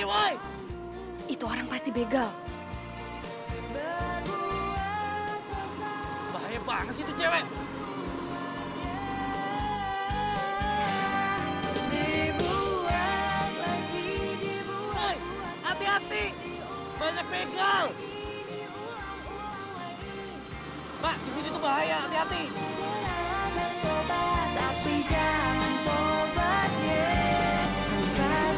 woi! Itu orang pasti begal. Bahaya banget sih itu cewek. Woi, hati-hati! Banyak begal! Mbak, di sini tuh bahaya, hati-hati! Tapi jangan tobat dibuat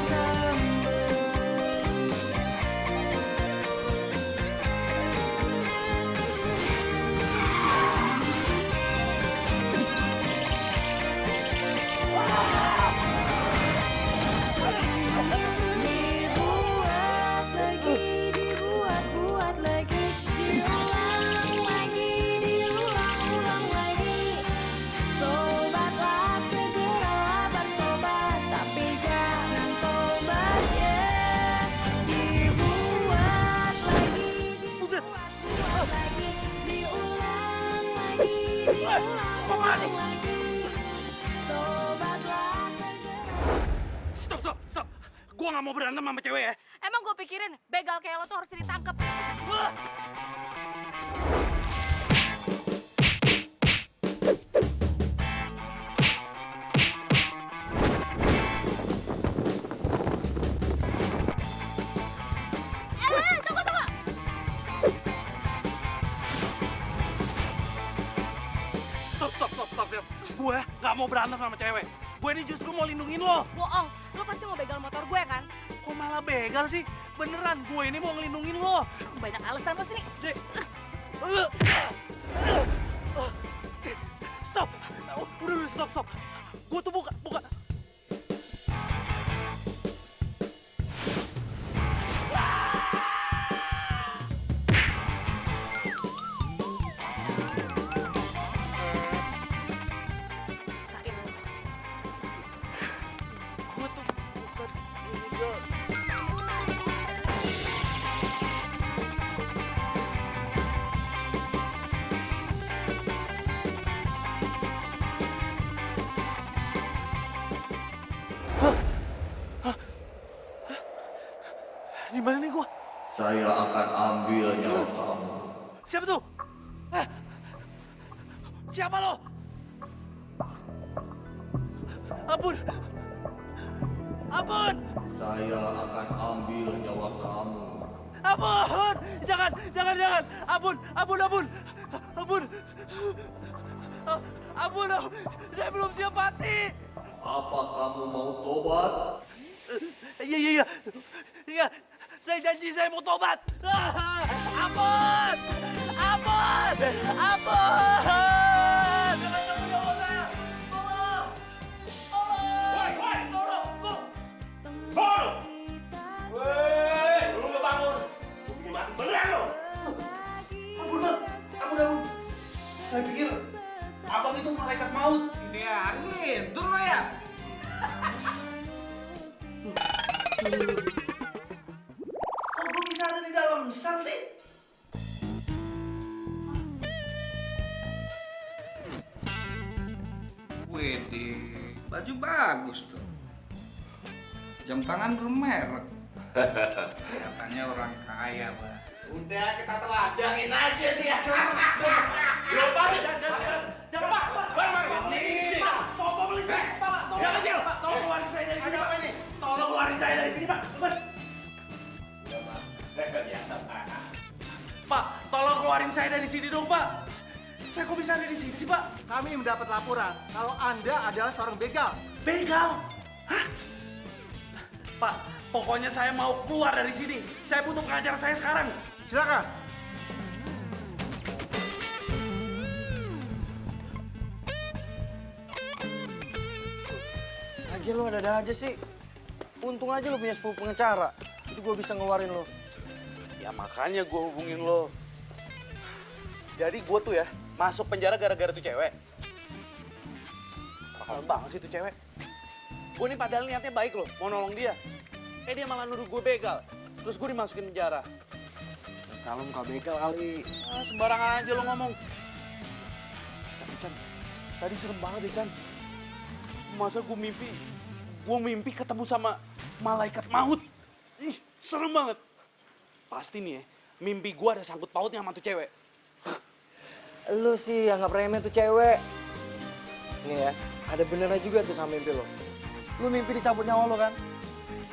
lagi, diulang lagi. Sobatlah segeralah bertobat, tapi jangan tobat ya. Dibuat lagi, diulang lagi. Sobatlah segera. Stop! Gua nggak mau berantem sama cewek ya. Emang gue pikirin begal kayak lo tuh harus ditangkap. Wah! Tunggu. Stop. Gue nggak mau berantem sama cewek. Gue ini justru mau lindungin lo. Bohong, lo pasti mau begal motor gue kan? Kok malah begal sih? Beneran, gue ini mau ngelindungin lo. Banyak alasan lo sini. Stop! Udah, stop. Gue tuh buka. Sain lo. Gue tuh bukan ini, John. Di mana nih gua? Saya akan ambil nyawa kamu. Siapa tuh? Siapa lo? Ampun! Saya akan ambil nyawa kamu. Ampun! Jangan! Ampun! Saya belum siap mati! Apa kamu mau tobat? Iya. Saya janji saya mau tobat. Ampun! Lu bangun. Bikin mati beneran lo. Ampun. Saya pikir abang itu malaikat maut. Ini ya, tidur lo ya. Kok gue bisa ada di dalam sel sih? Widih, baju bagus tuh. Jam tangan bermerek. Katanya orang kaya, Pak. Udah kita telajangin aja dia. Lo balik. Jangan, Pak. Ini, Pak. Tolong beli saya, Pak. Tolong keluarin saya dari sini, Pak. Tolong keluarin saya dari sini, Pak. Mas. Pak, tolong keluarin saya dari sini dong, Pak. Saya kok bisa ada di sini sih, Pak? Kami mendapat laporan kalau Anda adalah seorang begal. Begal? Hah? Pak, pokoknya saya mau keluar dari sini. Saya butuh pengacara saya sekarang. Silakan. Lagi lo ada aja sih. Untung aja lo punya sepupu pengacara. Jadi gue bisa ngeluarin lo. Ya makanya gue hubungin lo. Jadi gue tuh ya masuk penjara gara-gara tuh cewek. Terlalu banget sih tuh cewek. Gue nih padahal niatnya baik loh, mau nolong dia. Dia malah nuduh gue begal. Terus gue dimasukin penjara. Kalau muka begal kali. Sembarangan aja lo ngomong. Tapi Chan, tadi serem banget ya Chan. Masa gue mimpi ketemu sama malaikat maut. Ih, serem banget. Pasti nih ya, mimpi gue ada sangkut pautnya sama tuh cewek. Lu sih anggap remeh tuh cewek. Nih ya, ada benernya juga tuh sama mimpi lo. Lu mimpi disambut nyawa lo kan?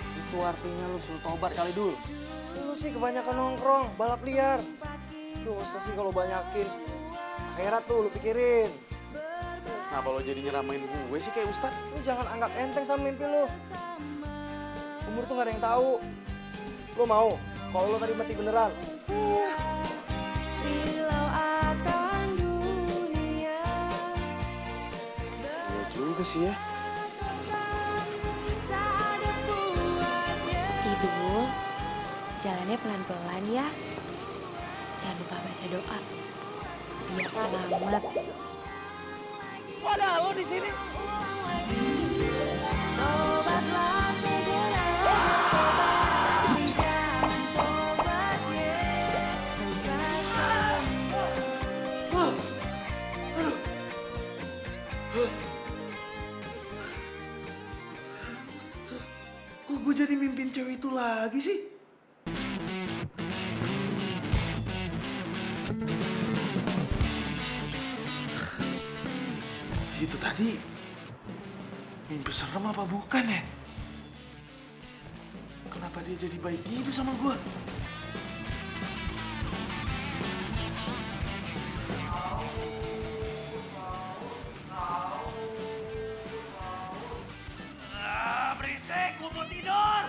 Itu artinya lu suruh tobat kali dulu. Lu sih kebanyakan nongkrong, balap liar. Dosa sih kalau banyakin. Akhirat tuh lu pikirin. Kenapa lo jadi nyeramain gue sih kayak Ustadz? Lu jangan anggap enteng sama mimpi lu. Umur tuh gak ada yang tahu. Lu mau kalau lu tadi mati beneran? Silau akan dunia. Iya juga sih ya. Tak ada puasnya. Ibu, jalannya pelan-pelan ya. Jangan lupa baca doa. Biar selamat. Wadah, lo di sini. Tobatlah segera. Tobat, jangan tobat Kok gue jadi mimpin cewek itu lagi sih? Itu tadi mimpi serem apa bukan ya? Kenapa dia jadi baik gitu sama gue? Berisik, gue mau tidur.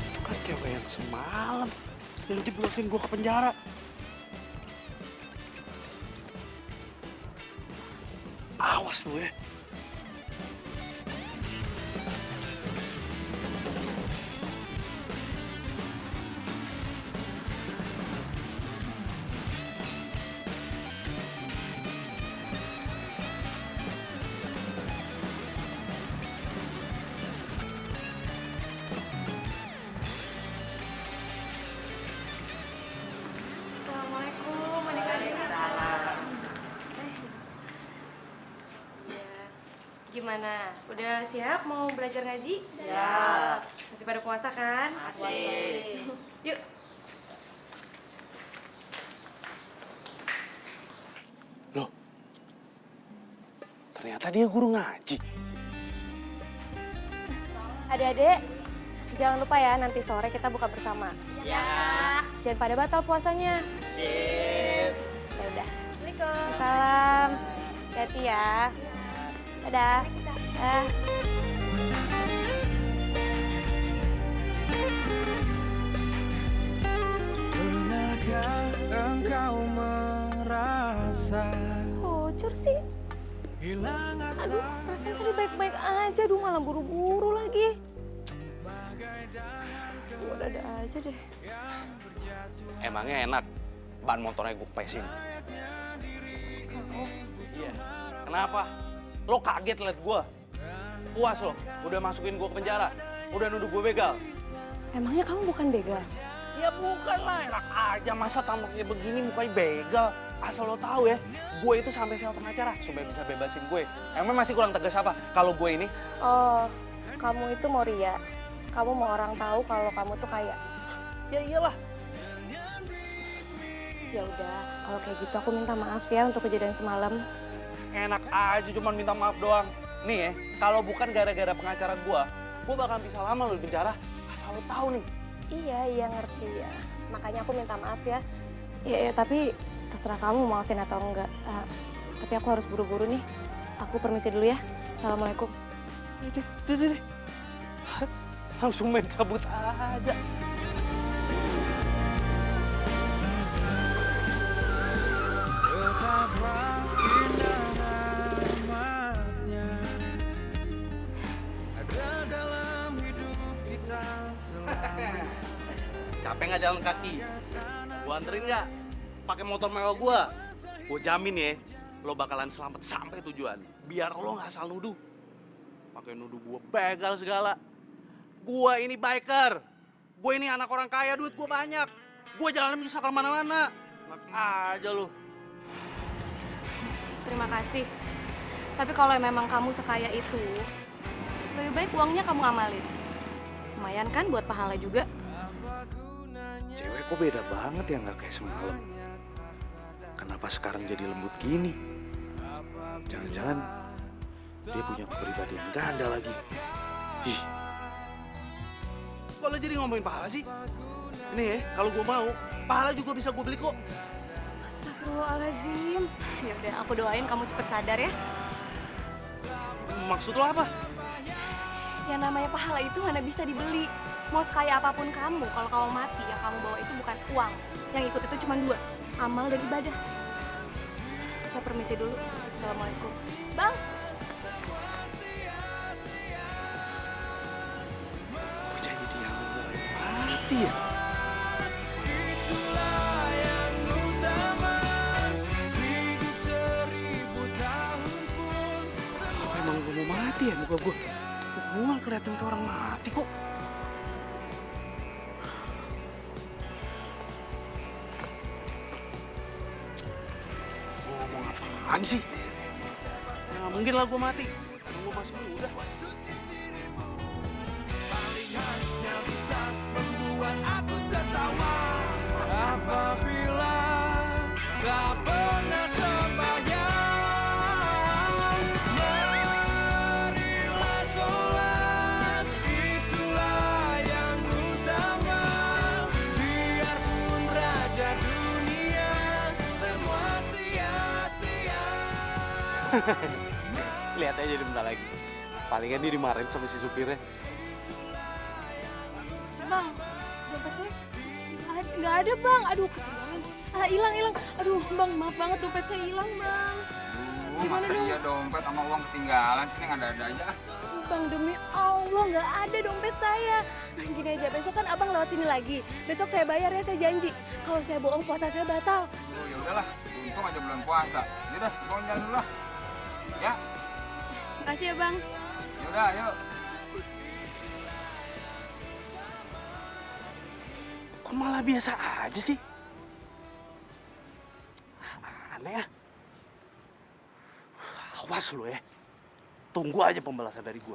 Itu kan cewek yang semalam yang jeblosin gue ke penjara. Awas lu ya. Assalamualaikum, Waalaikumsalam. Gimana? Udah siap mau belajar ngaji? Siap. Masih pada puasa kan? Masih. Yuk. Loh, ternyata dia guru ngaji. Adik-adik, jangan lupa ya nanti sore kita buka bersama. Ya. Jangan pada batal puasanya. Sip. Ya udah. Assalamualaikum. Salam. Hati-hati ya. Dadah. Pernahkah engkau merasa Bocor sih. hilang asa? Aduh, perasaan tadi baik-baik aja. Aduh, malah buru-buru lagi. Udah aja deh. Emangnya enak ban motornya gue pesin? Kamu. Iya. Kenapa? Lo kaget liat gue? Puas lo? Udah masukin gue ke penjara? Udah nuduh gue begal? Emangnya kamu bukan begal? Ya bukan lah, enak aja masa tampaknya begini mukanya begal. Asal lo tahu ya, gue itu sampai sewa pengacara supaya bisa bebasin gue. Emang masih kurang tegas apa? Kalau gue ini, Oh, kamu itu mau ria. Kamu mau orang tahu kalau kamu tuh kaya. ya iyalah. Ya udah, kalau kayak gitu aku minta maaf ya untuk kejadian semalam. Enak aja cuman minta maaf doang. Nih ya, kalau bukan gara-gara pengacara gue bakal bisa lama lo di penjara. Asal lo tahu nih. Iya ngerti ya. Makanya aku minta maaf ya. Ya, tapi terserah kamu mau maafin atau enggak. Tapi aku harus buru-buru nih. Aku permisi dulu ya. Assalamualaikum. Deh. Langsung main cabut aja. Betapa indah amatnya ada dalam hidup kita selama. Capek nggak jalan kaki? Gua anterin nggak? Pakai motor mewah gua. Gua jamin ya, lo bakalan selamat sampai tujuan. Biar lo nggak asal nuduh. Pakai nuduh gue begal segala. Gue ini biker. Gue ini anak orang kaya, duit gue banyak. Gue jalan bisa kemana-mana. Enak aja lo. Terima kasih. Tapi kalau memang kamu sekaya itu, lebih baik uangnya kamu amalin. Lumayan kan buat pahala juga. Cewek kok beda banget ya nggak kayak semalam. Kenapa sekarang jadi lembut gini? Jangan-jangan dia punya kepribadian ganda lagi. Ih. Kok lo jadi ngomongin pahala sih? Ini ya, kalau gue mau, pahala juga bisa gue beli kok. Astagfirullahaladzim. Ya udah, aku doain kamu cepet sadar ya. Maksud lo apa? Yang namanya pahala itu mana bisa dibeli. Mau sekaya apapun kamu, kalau kamu mati, yang kamu bawa itu bukan uang. Yang ikut itu cuma dua, amal dan ibadah. Saya permisi dulu. Assalamualaikum. Bang. Kok jadi dia mati ya? Itulah yang utama, hidup 1000 tahun pun Apa emang gue mau mati ya muka gue? Gue nggak kelihatan kayak orang mati kok. Ngomong apaan sih? Ya nggak mungkin lah gue mati. Gue masih muda. membuat aku tertawa apabila tak pernah sembahyang. Marilah sholat, itulah yang utama. Biarpun raja dunia semua sia-sia. Lihat aja jadi bentar lagi. Palingan dia dimarahin sama si supirnya. Bang, dompetnya nggak ada bang. Aduh, ketinggalan. Hilang. Aduh, bang, maaf banget dompet saya hilang bang. Masa iya dompet sama uang ketinggalan sih, nggak ada aja. Bang, demi Allah nggak ada dompet saya. Nah, gini aja, besok kan abang lewat sini lagi. Besok saya bayar ya, saya janji. Kalau saya bohong, puasa saya batal. Oh ya udahlah, untung aja bulan puasa. Yaudah, mau jalan dulu lah. Ya, Makasih ya bang. yaudah, yuk. Kok malah biasa aja sih? Aneh ya. Awas lu ya. Tunggu aja pembalasan dari gue.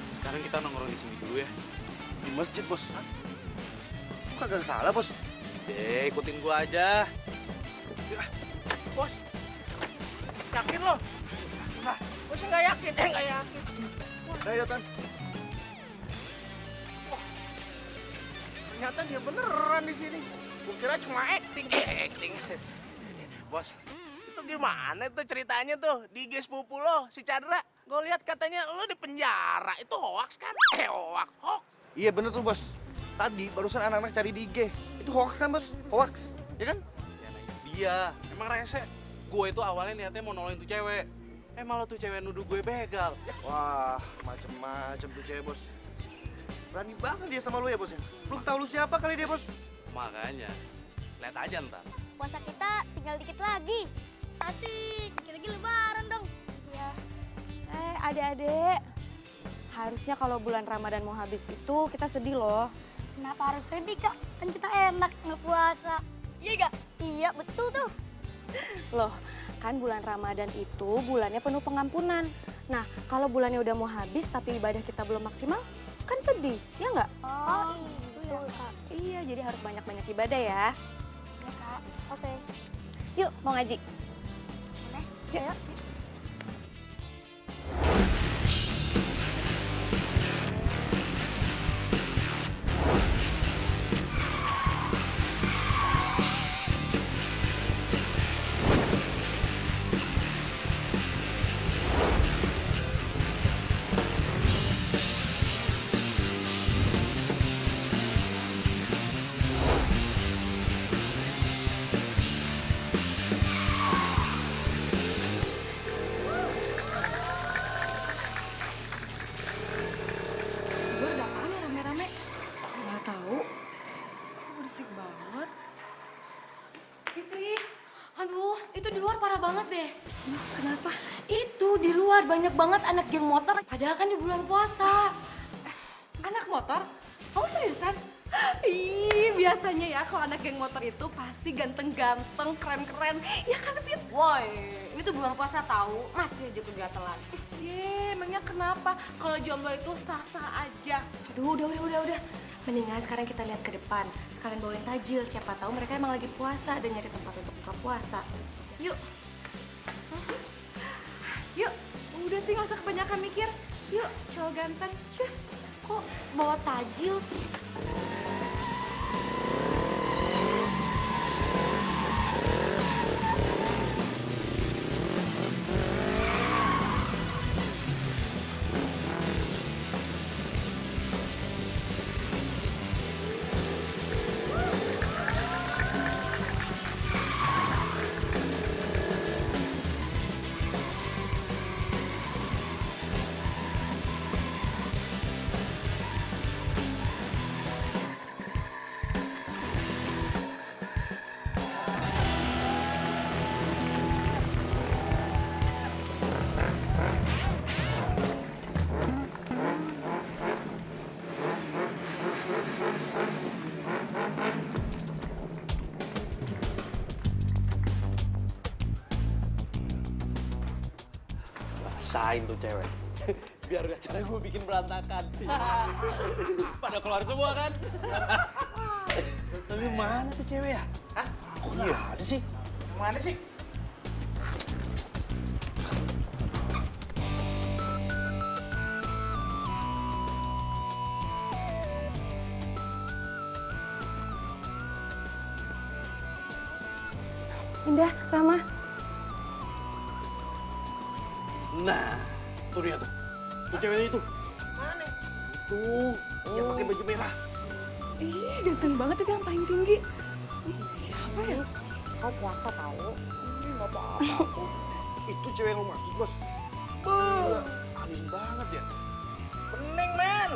Sekarang kita nongkrong di sini dulu ya. Di masjid, bos. Kok kagak salah, bos? Ikutin gua aja. Bos, yakin lo? Nah, bos nggak yakin, nggak yakin. Ayo, Tan. Ternyata dia beneran di sini. Gue kira cuma acting. Bos, itu gimana tuh ceritanya tuh di IG sepupu lo, si Chandra? Gue lihat katanya lo di penjara. Itu hoax kan? Hoax. Iya bener tuh, bos. Tadi barusan anak-anak cari di IG. Itu hoax kan, bos? Hoax, ya kan? Ya nanya dia. Emang rese. Gue itu awalnya niatnya mau nolongin tuh cewek. Malah tuh cewek nuduh gue begal. Wah, macem-macem tuh cewek, bos. Berani banget dia sama lu ya, bos ya? Belum tahu lu siapa kali dia, bos. Makanya, lihat aja ntar. Puasa kita tinggal dikit lagi. Asik, dikit lagi lebaran dong. Iya. Adik-adik, harusnya kalau bulan Ramadan mau habis itu kita sedih loh. Kenapa harus sedih, Kak? Kan kita enak ngepuasa. Iya gak? Iya, betul tuh. Loh, kan bulan Ramadan itu bulannya penuh pengampunan. Nah, kalau bulannya udah mau habis tapi ibadah kita belum maksimal, kan sedih, ya nggak? Oh, iya, Kak. Iya, jadi harus banyak-banyak ibadah ya. Iya, Kak. Oke. Yuk, mau ngaji. Boleh? Yuk. Ayo. itu di luar parah banget deh. Kenapa? Itu di luar banyak banget anak geng motor. Padahal kan di bulan puasa. Anak motor? Kamu seriusan? Ih, biasanya ya kalau anak geng motor itu pasti ganteng-ganteng, keren-keren. Ya kan, Fit? Woi, ini tuh bulan puasa tahu, masih aja kegatelan. Emangnya kenapa? Kalau jomblo itu sah-sah aja. Aduh, udah. Mendingan sekarang kita lihat ke depan. Sekalian bawain tajil, siapa tahu mereka emang lagi puasa dan nyari tempat untuk buka puasa. Yuk. Yuk, udah sih nggak usah kebanyakan mikir. Yuk, cowok ganteng. Cus, kok bawa tajil sih? Rasain tuh cewek. Biar acara gue bikin berantakan. Pada keluar semua kan? Tapi mana tuh cewek ya? Hah? Kok nggak ada sih? Mana sih? Indah, Rama. Nah, tuh dia tuh. Tuh ceweknya itu. Mana? Tuh, yang pakai baju merah. Ih, ganteng banget itu yang paling tinggi. Siapa ya? Kau puasa tahu? Nggak apa-apa. Itu cewek yang lo maksud, Bos. Gila, alim banget ya. Bening, men.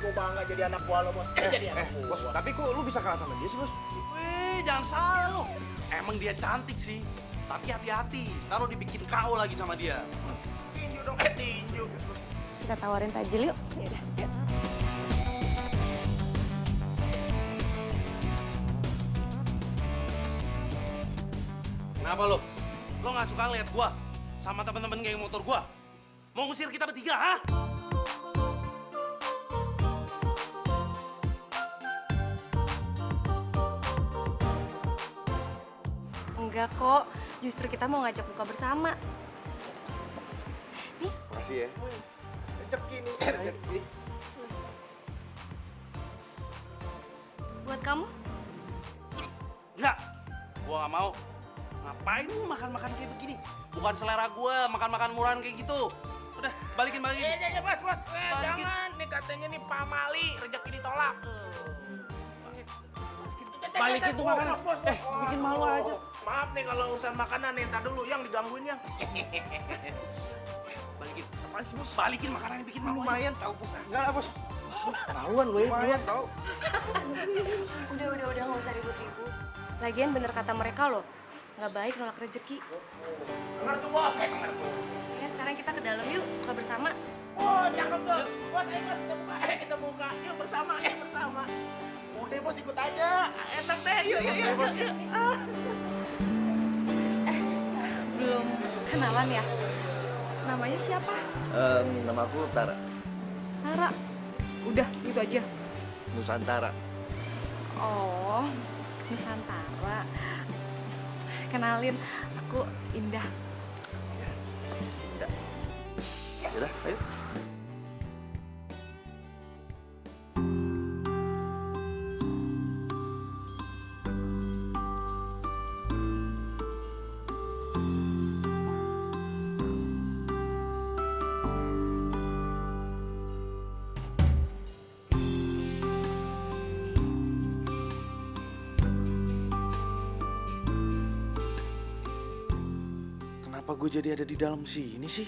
Gue bangga jadi anak buah lo, Bos. Jadi anak buah. Bos, tapi kok lu bisa kalah sama dia sih, Bos? Wih, jangan salah lo. Emang dia cantik sih. Tapi hati-hati, taruh dibikin KO lagi sama dia. Tinju dong, tinju. Kita tawarin tajil yuk. Yaudah, yuk. Kenapa lo? Lo nggak suka ngeliat gua sama temen-temen geng motor gua? Mau ngusir kita bertiga, ha? Enggak kok, justru kita mau ngajak buka bersama. Nih, Makasih ya. Rezeki nih, rezeki. buat kamu. Enggak, gua nggak mau. Ngapain lu makan-makan kayak begini? Bukan selera gua makan-makan murahan kayak gitu. Udah, balikin. Ya, Bos. Jangan. Nih katanya nih pamali, rezeki ditolak. Balikin tuh makanan. Bos. Bikin malu aja. Maaf nih kalau urusan makanan nih, ntar dulu yang digangguin yang. Balikin. Apaan sih, Bos? Balikin makanannya bikin malu aja. Lumayan tahu, Bos. Enggak lah, Bos. Maluan lu ya. Lumayan tahu. Udah, nggak usah ribut-ribut. Lagian bener kata mereka loh, nggak baik nolak rezeki. Dengar tuh, Bos. Dengar tuh. Ya sekarang kita ke dalam yuk, buka bersama. Oh, cakep tuh. Bos, ayo Bos, kita buka. Yuk bersama. Udah, Bos, ikut aja. Enak deh. Yuk. Belum kenalan ya? Namanya siapa? Nama aku Tara. Tara. Udah, gitu aja. Nusantara. Oh, Nusantara. Kenalin, aku Indah. Yaudah, ayo. Kenapa gue jadi ada di dalam sini sih?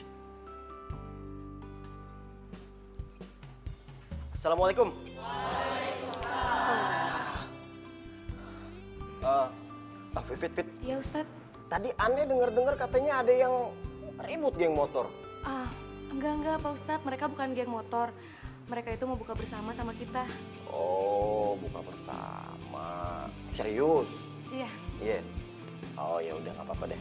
Assalamualaikum. Fit. Iya Ustadz. Tadi aneh denger-dengar katanya ada yang ribut geng motor. Ah, enggak Pak Ustadz, mereka bukan geng motor. Mereka itu mau buka bersama sama kita. Oh, buka bersama. Serius? Iya. Iya. Oh ya udah nggak apa-apa deh.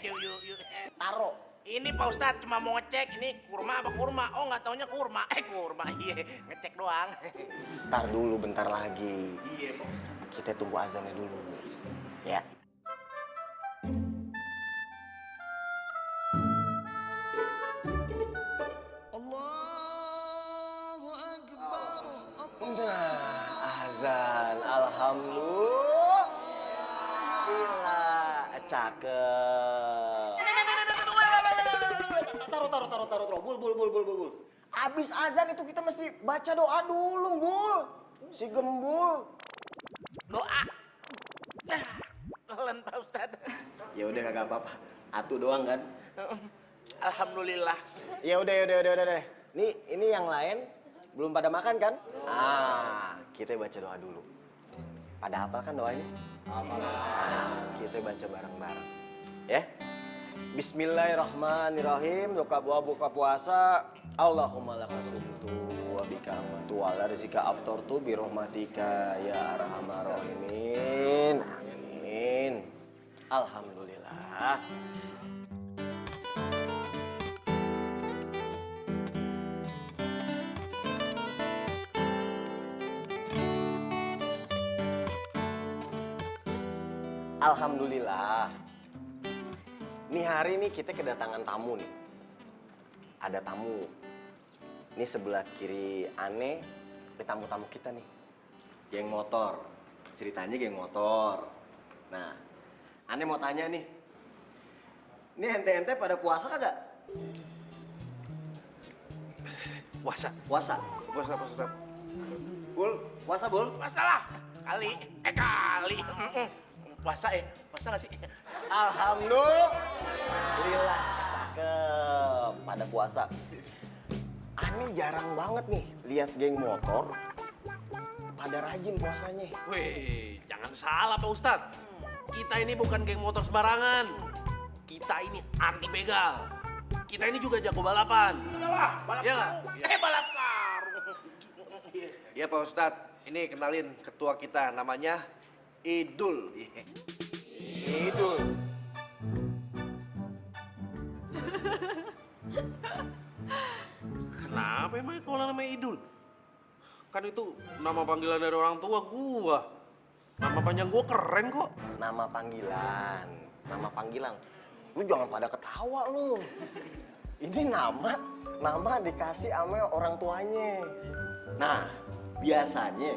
Yuk. Taro. Ini Pak Ustadz cuma mau ngecek ini kurma apa kurma. Oh nggak taunya kurma. Kurma iya ngecek doang. Ntar dulu bentar lagi. Iya Pak Ustadz. Kita tunggu azannya dulu. Ya. Nah, azan. Alhamdulillah. Sila. Cakep. Taruh. Bul. Abis azan itu kita mesti baca doa dulu, Bul. Si Gembul. Doa. Pelan Pak Ustadz. Ya udah kagak apa-apa. Atu doang kan? Alhamdulillah. Ya udah. Nih, ini yang lain belum pada makan kan? Kita baca doa dulu. Pada hafal kan doanya? Kita baca bareng-bareng. Ya? Bismillahirrahmanirrahim. Buka puasa. Allahumma lakasumtu wa bika amantu wa ala rizika aftartu bi rahmatika ya arhamar rahimin. Amin. Alhamdulillah. Alhamdulillah. Nih hari ini kita kedatangan tamu nih. Ada tamu. Ini sebelah kiri Ane, ini tamu-tamu kita nih. Geng motor. Ceritanya geng motor. Nah, Ane mau tanya nih. Ini ente-ente pada puasa kagak? Puasa. Puasa. Bul, puasa Bul? Puasa lah. Kali. Puasa nggak sih? Alhamdulillah, cakep. Pada puasa. Ani jarang banget nih lihat geng motor pada rajin puasanya. Wih, jangan salah Pak Ustadz. Kita ini bukan geng motor sembarangan. Kita ini anti begal. Kita ini juga jago balapan. Balap Iya nggak? balap karung. Ya Pak Ustadz, ini kenalin ketua kita namanya Idul. Idul. Kenapa emang kalau namanya Idul? Kan itu nama panggilan dari orang tua gua. Nama panjang gua keren kok. Nama panggilan. Lu jangan pada ketawa lu. Ini nama dikasih sama orang tuanya. Nah, biasanya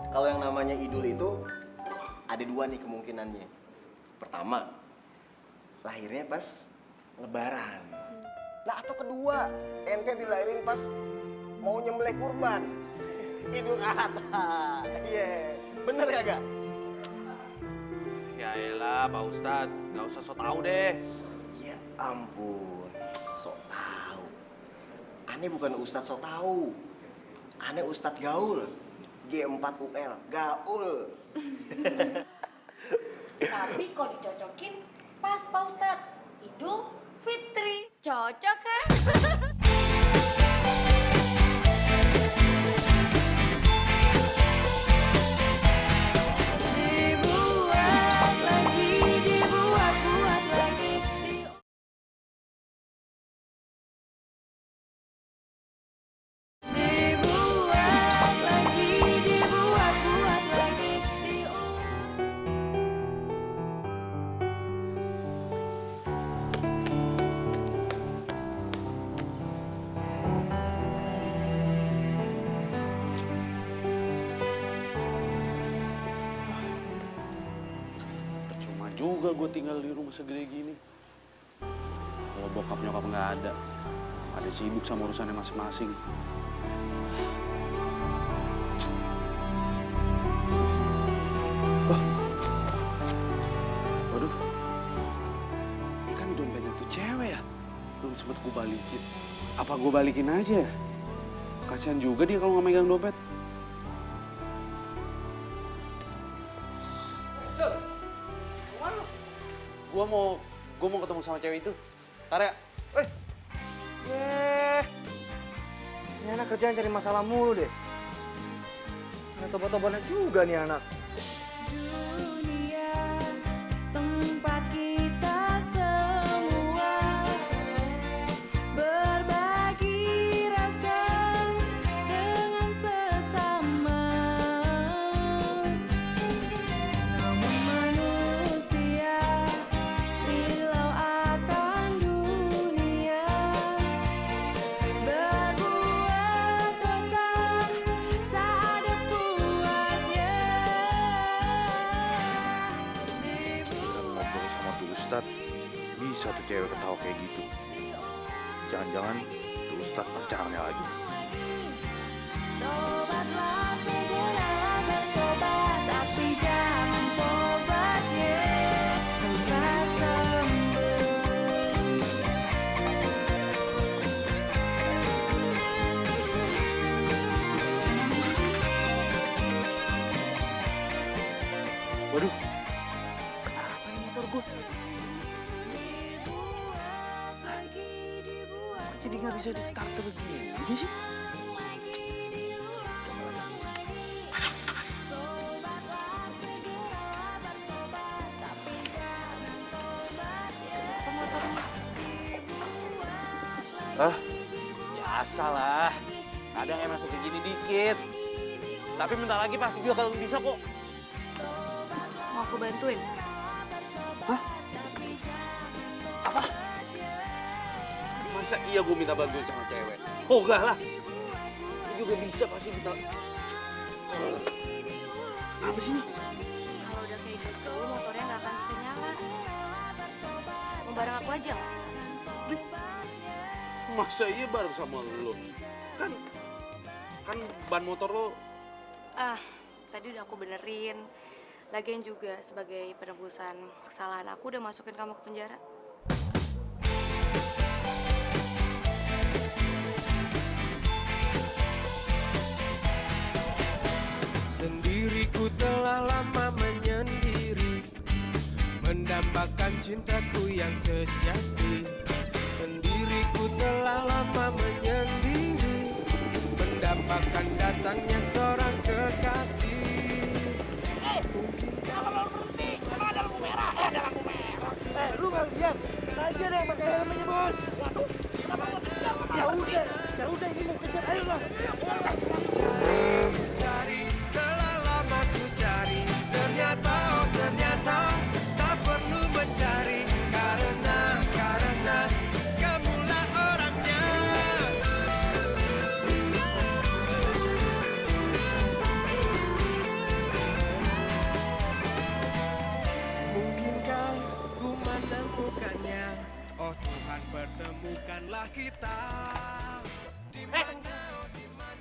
kalau yang namanya Idul itu ada dua nih kemungkinannya. Pertama, lahirnya pas Lebaran. Nah, atau kedua, ente dilahirin pas mau nyembelih kurban. Idul Adha. Iya, bener kagak? Ya elah Pak Ustadz, nggak usah so tau deh. Ya ampun, sok tahu. Ane bukan Ustadz sok tahu. Ane Ustadz gaul. G4UL, gaul. Tapi kok dicocokin pas Pak Ustadz. Idul Fitri. Cocok kan? Dibuat lagi, dibuat lagi. Dibuat lagi, dibuat lagi. Percuma juga gue tinggal di rumah segede gini. Kalau bokap nyokap nggak ada sibuk sama urusannya masing-masing. Waduh, ini kan dompetnya tuh cewek ya. Belum sempet gue balikin. Apa gue balikin aja? Kasihan juga dia kalau nggak megang dompet. Gue mau ketemu sama cewek itu. Ntar ya. Ini anak kerjaan cari masalah mulu deh. Ada tobat-tobatnya juga nih anak. Dunia tempat kita semua berbagi rasa dengan sesama. Namun manusia silau akan dunia, berbuat dosa tak ada puasnya. Ngobrol sama tuh Ustadz, bisa tuh cewek ketawa kayak gitu. Jangan-jangan tuh Ustadz pacarnya lagi. Tobatlah segeralah bertobat, tapi jangan tobatnya cepat sembuh. Waduh. Kenapa ini motor gue? Jadi nggak bisa di starter gini sih? Ah, biasa lah. Kadang emang suka gini dikit. Tapi bentar lagi pasti bakal bisa kok. Mau aku bantuin? Masa iya gue minta bantuan sama cewek? Oh enggak lah. Ini juga bisa pasti bisa. Apa sih ini? Kalau udah kayak gitu, motornya nggak akan bisa nyala. Mau bareng aku aja nggak? Masa iya bareng sama lo? Kan ban motor lo. Tadi udah aku benerin. Lagian juga sebagai penebusan kesalahan aku udah masukin kamu ke penjara. Sendiriku telah lama menyendiri, mendambakan cintaku yang sejati. Sendiriku telah lama menyendiri, mendambakan datangnya seorang kekasih. Lu nggak lihat? Aja deh pakai helmnya bos. Waduh, kenapa bos? Ya udah ini mau kejar, ayo lah. Cari, telah lama ku cari, ternyata tak perlu mencari, karena kamulah orangnya. Mungkinkah ku menemukannya? Oh Tuhan, pertemukanlah kita.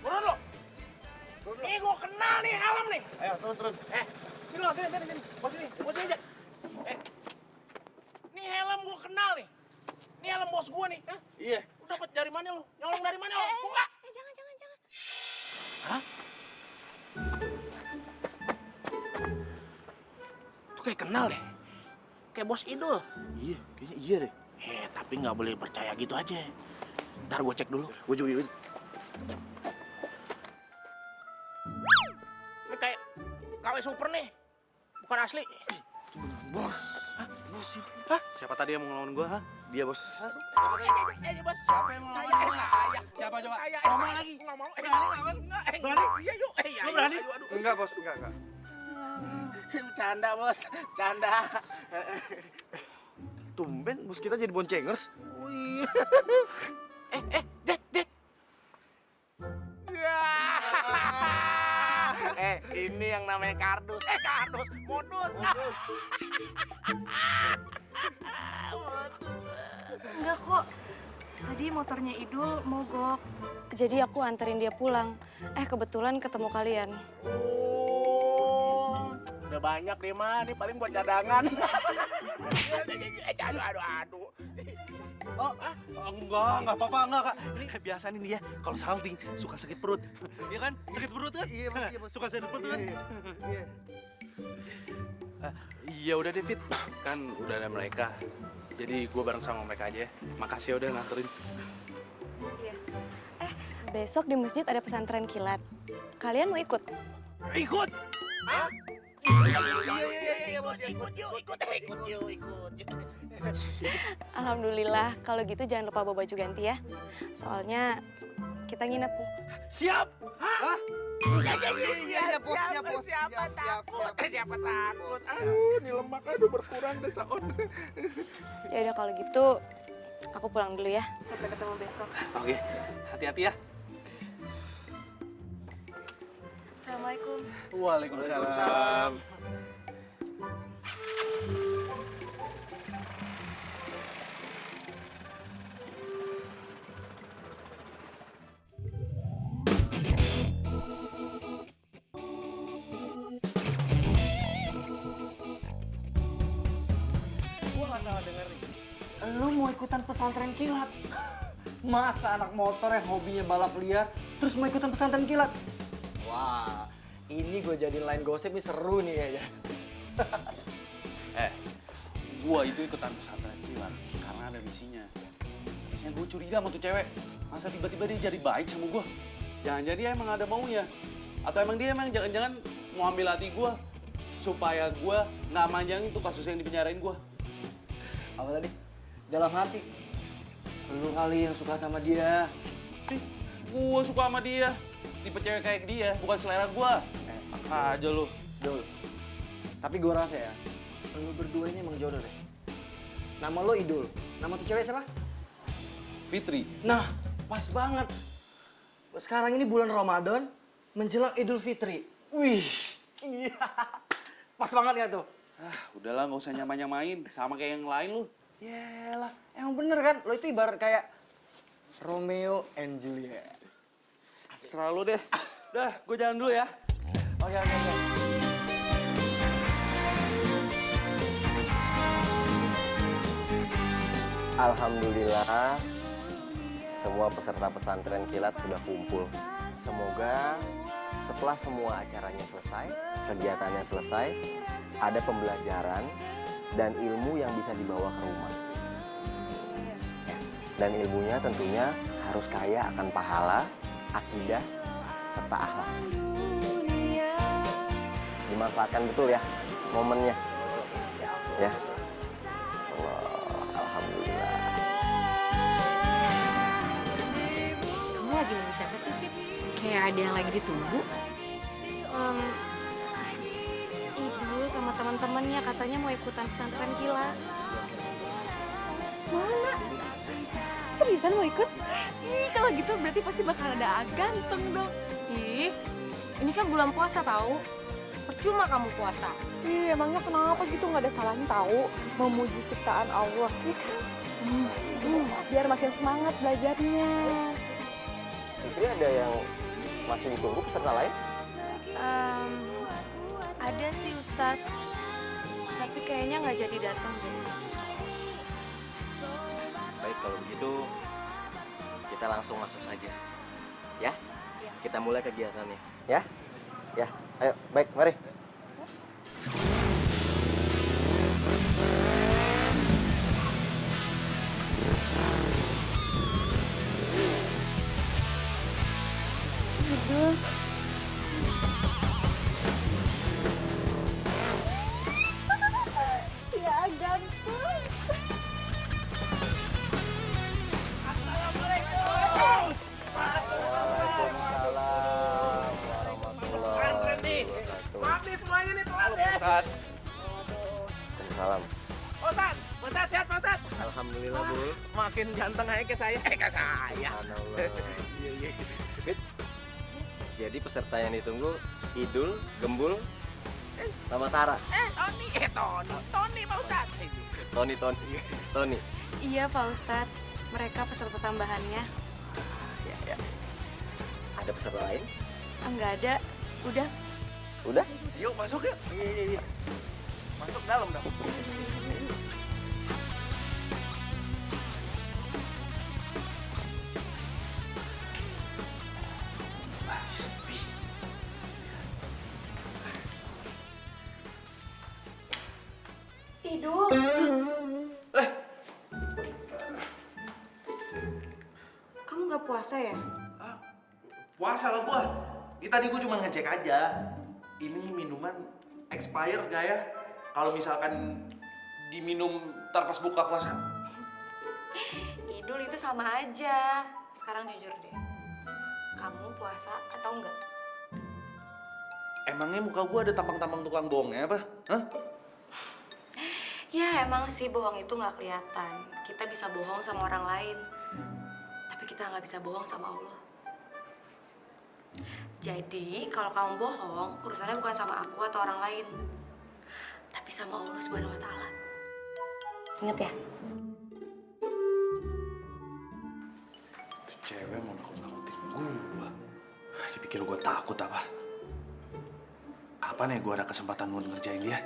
Turun lo. Nih gua kenal nih helm nih. Ayo, turun. Sini lo, sini. Bos aja. Nih helm gua kenal nih. Nih helm bos gua nih. Iya. Lu dapat dari mana lu? Nyolong dari mana lo? Buka. Jangan. Hah? Tuh kayak kenal deh. Kayak bos Idul. Iya, kayaknya iya deh. Tapi nggak boleh percaya gitu aja. Ntar gue cek dulu. Gue juga. Ini kayak KW Super nih. Bukan asli. Bos. Bos ini. Siapa tadi yang mau ngelawan gue, ha? Dia bos. Bos. Siapa yang mau ngelawan gue? Siapa coba? Ngomong lagi. Nggak mau. Berani? Iya yuk. Lu berani? Enggak bos, enggak. Bercanda bos. Canda. Tumben bos kita jadi boncengers. Wih. Dek. Ini yang namanya kardus. Modus. Enggak kok. Tadi motornya Idul mogok. Jadi aku anterin dia pulang. Kebetulan ketemu kalian. Oh, udah banyak deh mah. Ini paling buat cadangan. Aduh. Enggak apa-apa, Kak. Ini biasa nih dia, kalau salting suka sakit perut. Iya kan? Sakit perut kan? Iya, Bos. Suka sakit perut kan? Iya. Iya udah David, kan udah ada mereka. Jadi gue bareng sama mereka aja ya. Makasih ya udah nganterin. Iya. Besok di masjid ada pesantren kilat. Kalian mau ikut? Ikut? Hah? Iya, bos. Ikut yuk. Alhamdulillah, kalau gitu jangan lupa bawa baju ganti ya. Soalnya kita nginep. Siap! Hah? Iya, bos. Siapa takut? Aduh, ini lemaknya udah berkurang deh, Saon. Ya udah kalau gitu, aku pulang dulu ya. Sampai ketemu besok. Oke, hati-hati ya. Assalamualaikum. Waalaikumsalam. Gua nggak salah denger nih. Lu mau ikutan pesantren kilat? Masa anak motor yang hobinya balap liar terus mau ikutan pesantren kilat? Wah, ini gue jadiin line gosip nih, seru nih kayaknya. Gua itu ikutan pesantren kilat karena ada misinya. Misinya gue curiga sama tuh cewek. Masa tiba-tiba dia jadi baik sama gua? Jangan-jangan dia emang ada maunya. Atau emang dia emang jangan-jangan mau ambil hati gua supaya gua nggak manjangin tuh kasus yang dipenjarain gua. Apa tadi? Dalam hati. Lu kali yang suka sama dia. Gua suka sama dia. Tipe cewek kayak dia, bukan selera gua. Aja lu. Dul. Tapi gue rasa ya, lu berdua ini emang jodoh deh. Nama lo Idul. Nama tuh cewek siapa? Fitri. Nah, pas banget. Sekarang ini bulan Ramadan, menjelang Idul Fitri. Wih, cia. Pas banget ya tuh? Udahlah nggak usah nyamain sama kayak yang lain lu. Yelah, emang bener kan? Lo itu ibarat kayak Romeo and Juliet. Serah lu deh. Udah, gue jalan dulu ya. Oke. Alhamdulillah, semua peserta pesantren kilat sudah kumpul. Semoga setelah semua acaranya selesai, kegiatannya selesai, ada pembelajaran dan ilmu yang bisa dibawa ke rumah. Ya, dan ilmunya tentunya harus kaya akan pahala, akidah, serta akhlak. Dimanfaatkan betul ya momennya. Ya. Alhamdulillah. Kamu lagi nunggu siapa sih, Fit? Kayak ada yang lagi ditunggu. Ibu sama teman-temannya katanya mau ikutan pesantren kilat. Mana? Seriusan mau ikut? Ih, kalau gitu berarti pasti bakal ada ganteng dong. Ih, ini kan bulan puasa tahu. Percuma kamu puasa. Ih, emangnya kenapa gitu, nggak ada salahnya tahu memuji ciptaan Allah. Iya kan? Biar makin semangat belajarnya. Fitri, ada yang masih ditunggu peserta lain? Ada sih Ustadz, tapi kayaknya nggak jadi datang deh. Baik, kalau begitu kita langsung masuk saja. Ya? Kita mulai kegiatannya. Ya? Ya, ayo. Baik, mari. Aduh. Ya ganteng. Assalamualaikum. Waalaikumsalam warahmatullahi wabarakatuh. Maaf nih semuanya nih telat ya. Waalaikumsalam. Ustaz sehat Pak Ustaz? Alhamdulillah, Bu. Makin ganteng aja ke saya. Ke saya. Subhanallah. Iya. Fit, jadi peserta yang ditunggu Idul, Gembul, sama Tara. Tony Pak Ustaz. Tony. Iya Pak Ustadz, mereka peserta tambahannya. Ya. Ada peserta lain? Nggak ada, udah. Udah? Yuk masuk yuk. Iya. Masuk dalam dong. nggak puasa ya? Puasa lah gua. Ini tadi gua cuma ngecek aja. Ini minuman expired gak ya? Kalau misalkan diminum ntar pas buka puasa. Idul itu sama aja. Sekarang jujur deh. Kamu puasa atau enggak? Emangnya muka gua ada tampang-tampang tukang bohongnya apa? Hah? Ya emang sih bohong itu nggak kelihatan. Kita bisa bohong sama orang lain. Tapi kita nggak bisa bohong sama Allah. Jadi kalau kamu bohong, urusannya bukan sama aku atau orang lain. Tapi sama Allah Subhanahu wa Ta'ala. Ingat ya? Tuh cewek mau nakut-nakutin gua. Dipikir gua takut apa? Kapan ya gua ada kesempatan buat ngerjain dia?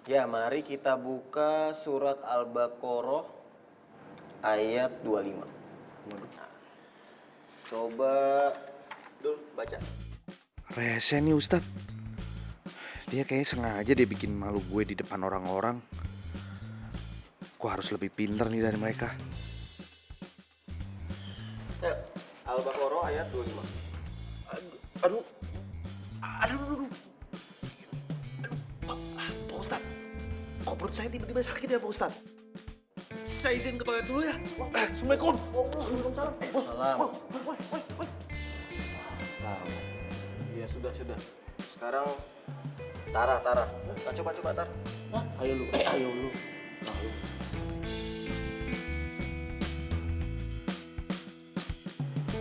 Ya, mari kita buka surat Al-Baqarah ayat 25. Coba Dul baca. Rese nih Ustadz. Dia kayaknya sengaja dia bikin malu gue di depan orang-orang. Gue harus lebih pintar nih dari mereka. Ayo, Al-Baqarah ayat 25. Aduh. Pak Ustadz, kok perut saya tiba-tiba sakit ya Pak Ustadz? Saya izin ke toilet dulu ya. Assalamualaikum. Salam. Ya sudah. Sekarang Tara. Coba Tara. Ayo lu.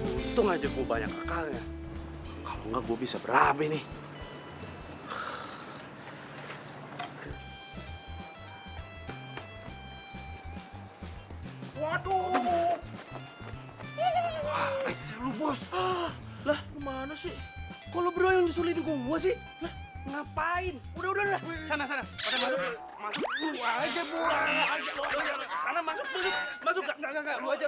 Untung aja gue banyak akalnya. Kalau enggak gue bisa berabe nih. Waduh. Wah, rese lu bos. Lah, gimana sih? Kok lu berdua yang nyusulin gua sih? Lah, ngapain? Udah. Sana. Pada masuk. Lu aja, Bu. Sana masuk. Enggak. Lu aja.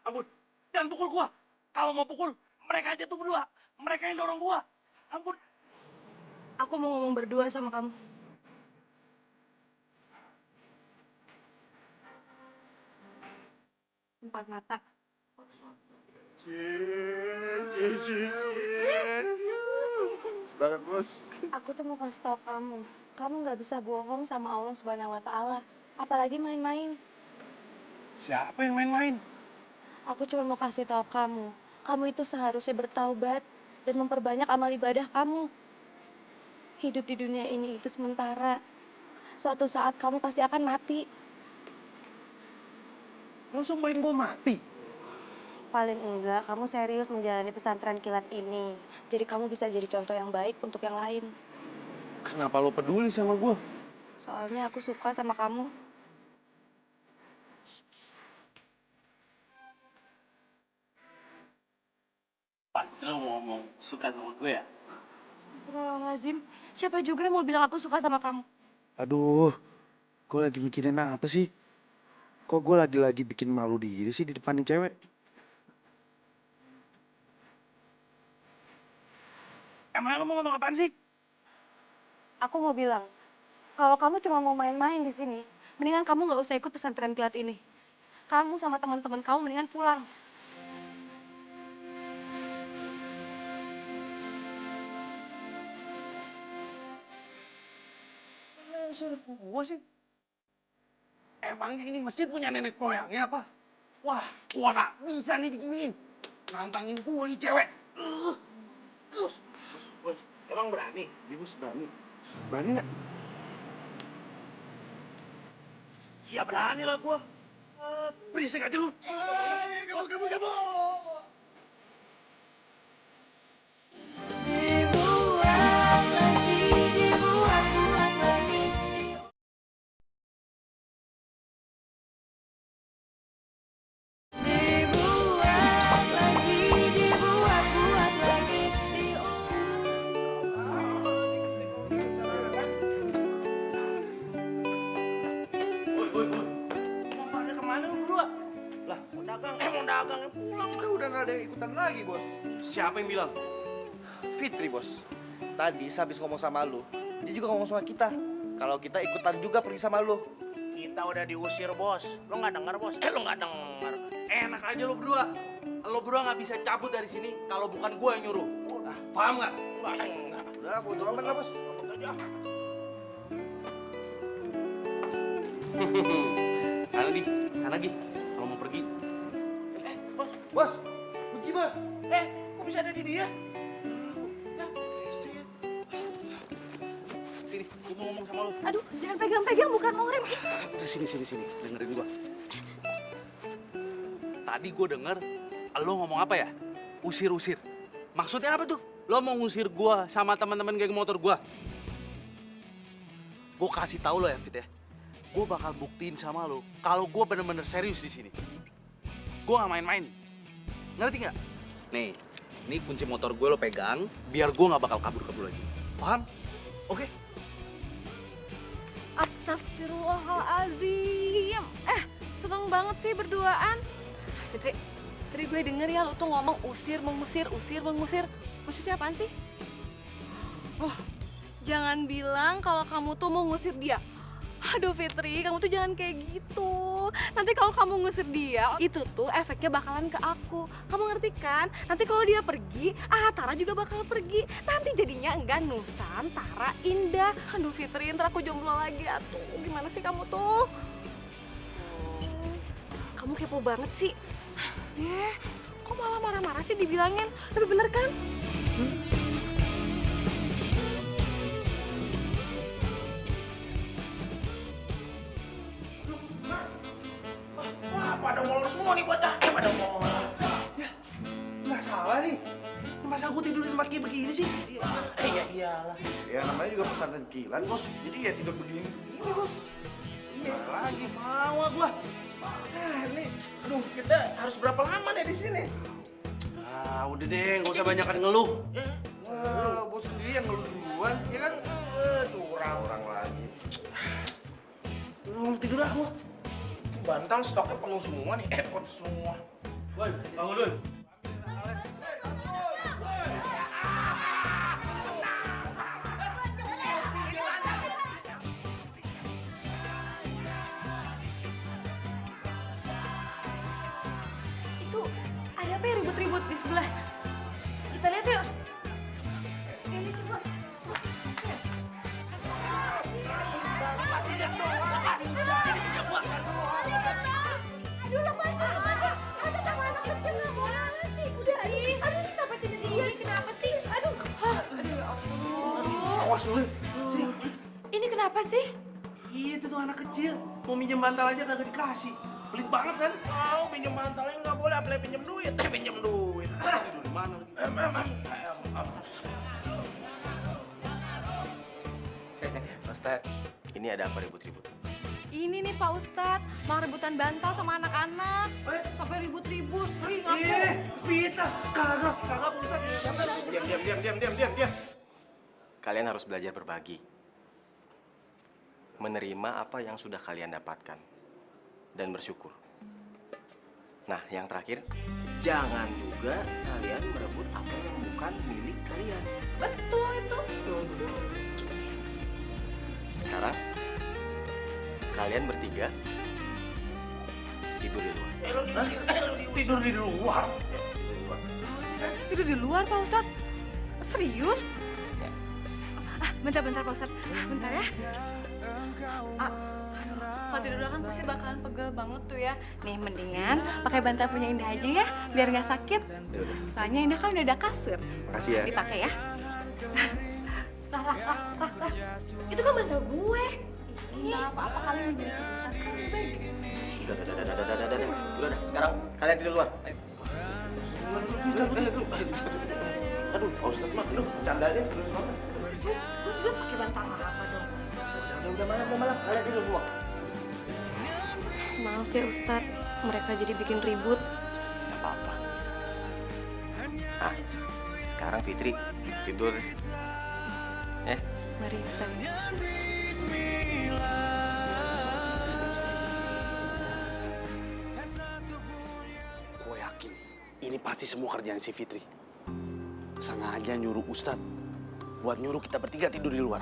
Ampun. Jangan pukul gua. Kalau mau pukul, mereka aja tuh berdua. Mereka yang dorong gua. Ampun. Aku mau ngomong berdua sama kamu. Empat mata. Semangat bos. Aku tuh mau kasih tau kamu. Kamu nggak bisa bohong sama Allah Subhanahu wa Ta'ala. Apalagi main-main. Siapa yang main-main? Aku cuma mau kasih tahu kamu. Kamu itu seharusnya bertaubat dan memperbanyak amal ibadah kamu. Hidup di dunia ini itu sementara. Suatu saat kamu pasti akan mati. Lu sumpahin gua mati? Paling enggak, kamu serius menjalani pesantren kilat ini. Jadi kamu bisa jadi contoh yang baik untuk yang lain. Kenapa lu peduli sama gua? Soalnya aku suka sama kamu. Pasti lu mau ngomong suka sama gue ya? Astagfirullahaladzim, siapa juga yang mau bilang aku suka sama kamu? Aduh, gue lagi mikirin apa sih? Kok gue lagi bikin malu diri sih di depan nih cewek? Emang lu mau ngomong apaan sih? Aku mau bilang, kalau kamu cuma mau main-main di sini, mendingan kamu nggak usah ikut pesantren kilat ini. Kamu sama teman-teman kamu mendingan pulang. Suruh gua sih. Emangnya ini masjid punya nenek moyangnya apa? Wah, gua nggak bisa nih diginiin. Nantangin gua nih cewek. Emang berani? Bos berani. Berani nggak? Iya berani lah gua. Berisik aja lu. Kamu. Dibuat lagi, dibuat ikutan lagi, Bos. Siapa yang bilang? Fitri, Bos. Tadi habis ngomong sama lu, dia juga ngomong sama kita. Kalau kita ikutan juga pergi sama lu. Kita udah diusir, Bos. Lo nggak denger, Bos? Lo nggak denger. Enak aja lo berdua. Lo berdua nggak bisa cabut dari sini kalau bukan gue yang nyuruh. Paham nggak? Enggak. Udah, bodo amat lah, Bos. Sana di, sana Gi. Kalau mau pergi. Bos. Bos, kunci, Bos. Kok bisa ada di dia? Sini, gue mau ngomong sama lo. Aduh, jangan pegang-pegang, bukan murim. Udah sini, dengerin gua. Tadi gua denger lo ngomong apa ya? Usir-usir. Maksudnya apa tuh? Lo mau ngusir gua sama teman-teman geng motor gua? Gua kasih tahu lo ya, Fit ya. Gua bakal buktiin sama lo kalau gua bener-bener serius di sini. Gua nggak main-main. Ngerti nggak? Nih, ini kunci motor gue lo pegang, biar gua nggak bakal kabur-kabur lagi. Paham? Oke? Astagfirullahalazim. Seneng banget sih berduaan. Fitri, tadi gue denger ya lo tuh ngomong usir, mengusir. Maksudnya apaan sih? Oh, jangan bilang kalau kamu tuh mau ngusir dia. Aduh Fitri, kamu tuh jangan kayak gitu. Nanti kalau kamu ngusir dia, itu tuh efeknya bakalan ke aku. Kamu ngerti kan? Nanti kalau dia pergi, Tara juga bakal pergi. Nanti jadinya enggak Nusantara Indah. Aduh Fitri, ntar aku jomblo lagi atuh. Gimana sih kamu tuh? Kamu kepo banget sih. Kok malah marah-marah sih dibilangin? Tapi bener kan? Pada molor semua nih bocah. Pada molor. Ya, nggak salah nih. Masa gue tidur di tempat kayak begini sih? Ya iyalah. Ya namanya juga pesantren kilat, Bos. Jadi ya tidur begini, Bos. Iya lagi. Mau gua. Ini, aduh, kita harus berapa lama nih di sini? Udah deh, nggak usah banyakan ngeluh. Wah, Bos sendiri yang ngeluh duluan, ya kan? Tuh orang lagi. Mau tidur ah gua. Bantal stoknya penuh semua nih, airport semua. Woi, bangun dulu. Itu ada apa ya ribut-ribut di sebelah? Kita lihat yuk. Ini coba. Aduh lepasin. Masa sama anak kecil nggak boleh sih? Udah, aduh ini sampai tidak dia. Kenapa sih? Aduh. Aduh ya Allah. Awas dulu. Ini kenapa sih? Iya, itu tuh anak kecil. Mau minjem bantal aja kagak dikasih. Pelit banget kan? Mau pinjam bantalnya nggak boleh, apalagi pinjam duit. Pinjam duit. Tidur di mana? Ustaz, ini ada apa ribut-ribut? Ini nih Pak Ustadz, malah rebutan bantal sama anak-anak. Sampai ribut-ribut. Ih, ngaku. Fitnah. Kagak Pak Ustadz. Diam. Kalian harus belajar berbagi. Menerima apa yang sudah kalian dapatkan. Dan bersyukur. Nah, yang terakhir, jangan juga kalian merebut apa yang bukan milik kalian. Betul itu. Sekarang, kalian bertiga tidur di luar. Tidur di luar. Tidur di luar Pak Ustadz? Serius? Bentar Pak Ustadz. Bentar ya. Kalau tidur dulu kan pasti bakalan pegel banget tuh ya. Nih mendingan pakai bantal punya Indah aja ya, biar nggak sakit. Soalnya Indah kan udah ada kasur. Makasih ya. Dipakai ya. Lah. Itu kan bantal gue. Nggak apa-apa kali ini jadi sebentar. Kan udah baik. Sudah. Udah, sekarang kalian tidur luar. Ayo. Aduh, Pak Ustadz mah, bercanda aja serius banget. Gue pakai bantal apa dong? Udah malam. Kalian tidur semua. Maaf ya Ustadz, mereka jadi bikin ribut. Gak apa-apa. Sekarang Fitri tidur. Mari Ustadz. Gue yakin ini pasti pasti semua kerjaan si Fitri. Sengaja nyuruh Ustadz buat nyuruh kita bertiga tidur di luar.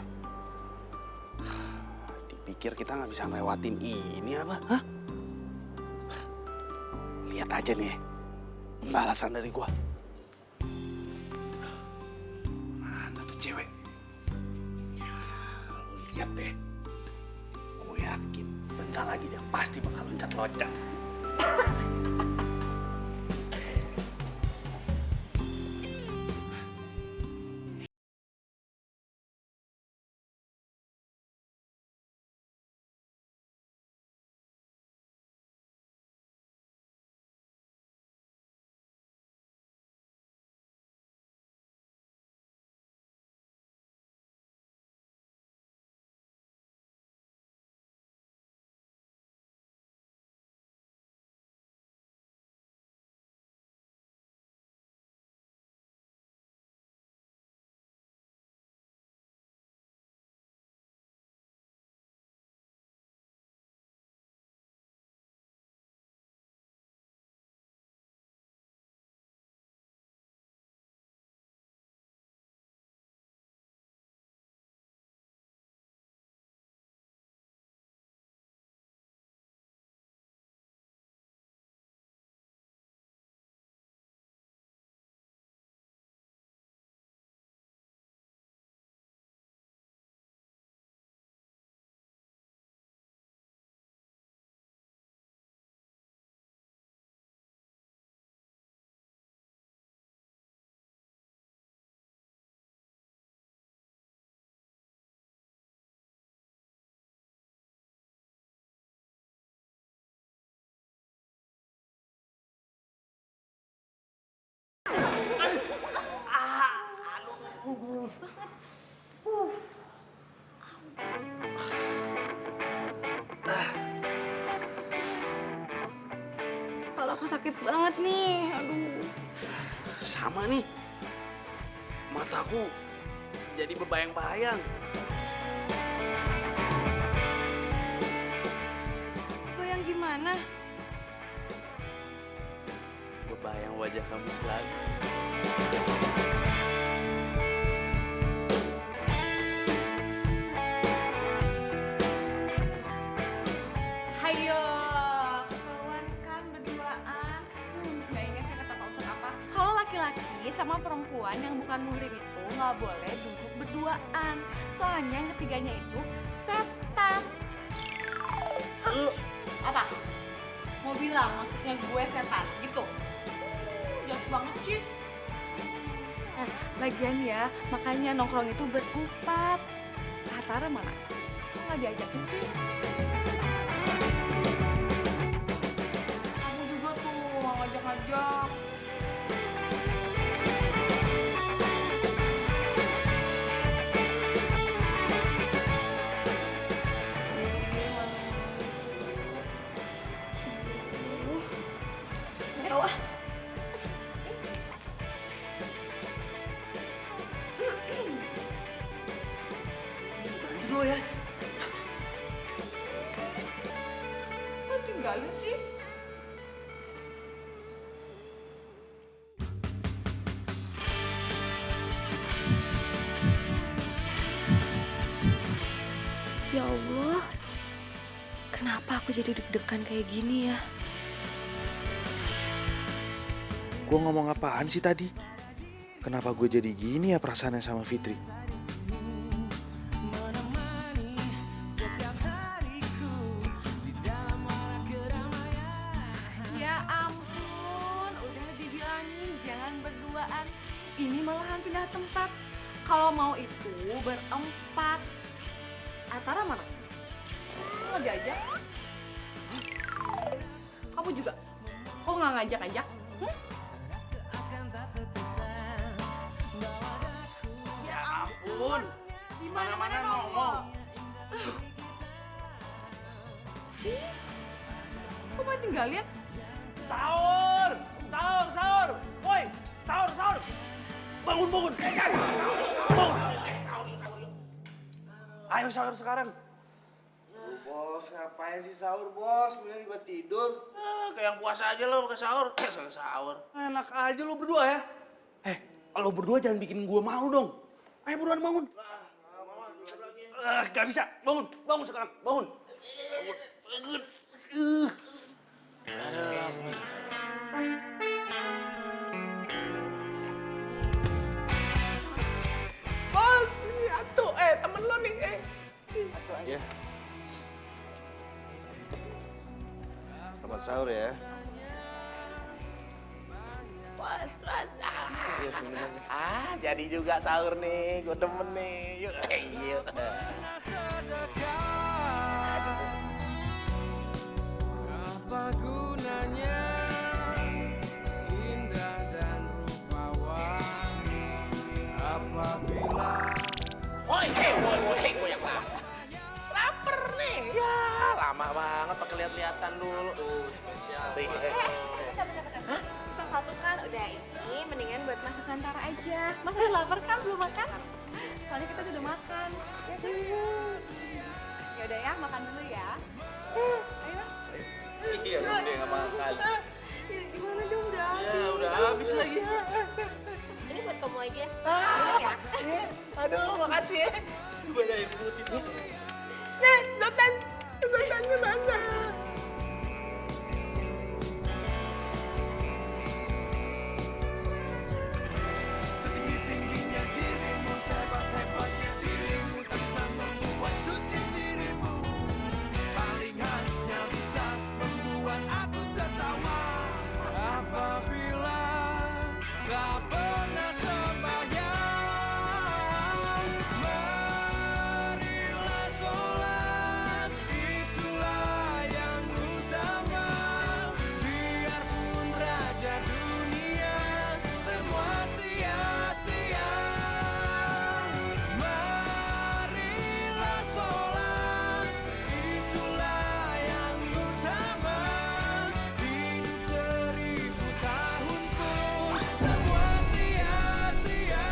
Dipikir kita nggak bisa ngelewatin ini apa? Hah? Lihat aja nih balasan dari gua. Mana tuh cewek? Ya, lu lihat deh. Gue yakin bentar lagi dia pasti bakal loncat-loncat. Kalau aku sakit banget nih, aduh. Sama nih. Mataku jadi bebayang-bayang. Bayang gimana? Bebayang wajah kamu selalu. Hayo, ketahuan kan berduaan. Nggak ingat kan kata Pak Ustadz apa? Kalau laki-laki sama perempuan yang bukan muhrim itu nggak boleh duduk berduaan. Soalnya yang ketiganya itu setan. Lu apa? Mau bilang maksudnya gue setan gitu? Jahat banget sih. Nah, lagian ya, makanya nongkrong itu berkupat. Acara mana? Kok nggak diajakin sih? Kamu juga tuh ngajak-ngajak. Mewah. Dulu ya. Kok tinggalin sih? Ya Allah, kenapa aku jadi deg-degan kayak gini ya? Gue ngomong apaan sih tadi? Kenapa gue jadi gini ya perasaannya sama Fitri? Ya ampun, udah dibilangin jangan berduaan. Ini malahan pindah tempat. Kalau mau itu berempat. Atara mana? Nggak diajak? Kamu juga? Kok nggak ngajak-ngajak? Ya ampun. Di Mana-mana nongol. Kok mau tinggalin? Sahur! Sahur, sahur! Woi, sahur, sahur! Bangun, bangun! Bangun! Ayo sahur sekarang. Bos, ngapain sih sahur, Bos? Mending gua tidur. Kayak yang puasa aja lo pakai sahur. Sahur. Enak aja lo berdua ya. Lo berdua jangan bikin gua malu dong. Ayo buruan bangun. Gak bisa. Bangun sekarang. Bangun. Bos, ini Atu. Temen lo nih. Atu aja. Selamat sahur ya. Bos. Jadi juga sahur nih. Gue demen nih. Yuk. Yuk. Apa gunanya indah dan rupawan apabila Woi, gue yang lapar. Lapar nih. Ya, lama banget pakai lihat-lihatan dulu. Spesial. Bentar. Satu kan udah ini, mendingan buat Mas Nusantara aja. Mas udah lapar kan, belum makan? Soalnya kita udah makan. Ya udah ya, makan dulu ya. Ayo Mas. Iya, udah gak makan. Gimana dong, udah habis. Ya, udah habis lagi. Ini buat kamu aja. Aduh, makasih ya. Gimana yang putih sih? Dotannya mana? setinggi-tingginya dirimu, sehebat-hebatnya dirimu, tak bisa membuat suci dirimu. Paling hanya bisa membuat aku tertawa apabila tak pernah sembahyang. Marilah sholat, itulah yang utama. Biarpun raja dunia semua sia-sia. Marilah sholat, itulah yang utama. Hidup 1000 tahun pun semua sia-sia.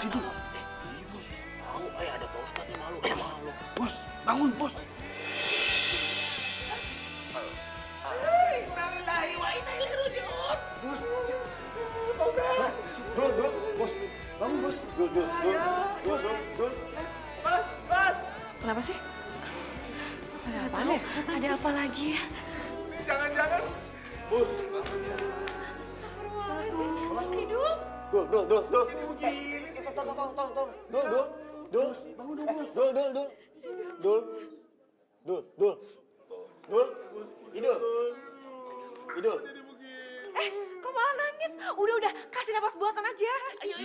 Situ. Bos. Tahu, ada Pak Ustadz nih malu. Malu. Bos, bangun, Bos. Innalillahi wa inna ilaihi raji'un. Bos. Dul, Bos. Bangun, Bos. Dul. Bos. Kenapa sih? Ada apa ya? Ada apa lagi ya? Jangan-jangan. Bos. Astagfirullahaladzim. Hidup. Dul. Jadi begini sih. Tolong. Dul. Bangun dong, Bos. Dul. Idul. Kok malah nangis? Udah, kasih napas buatan aja. Ayo.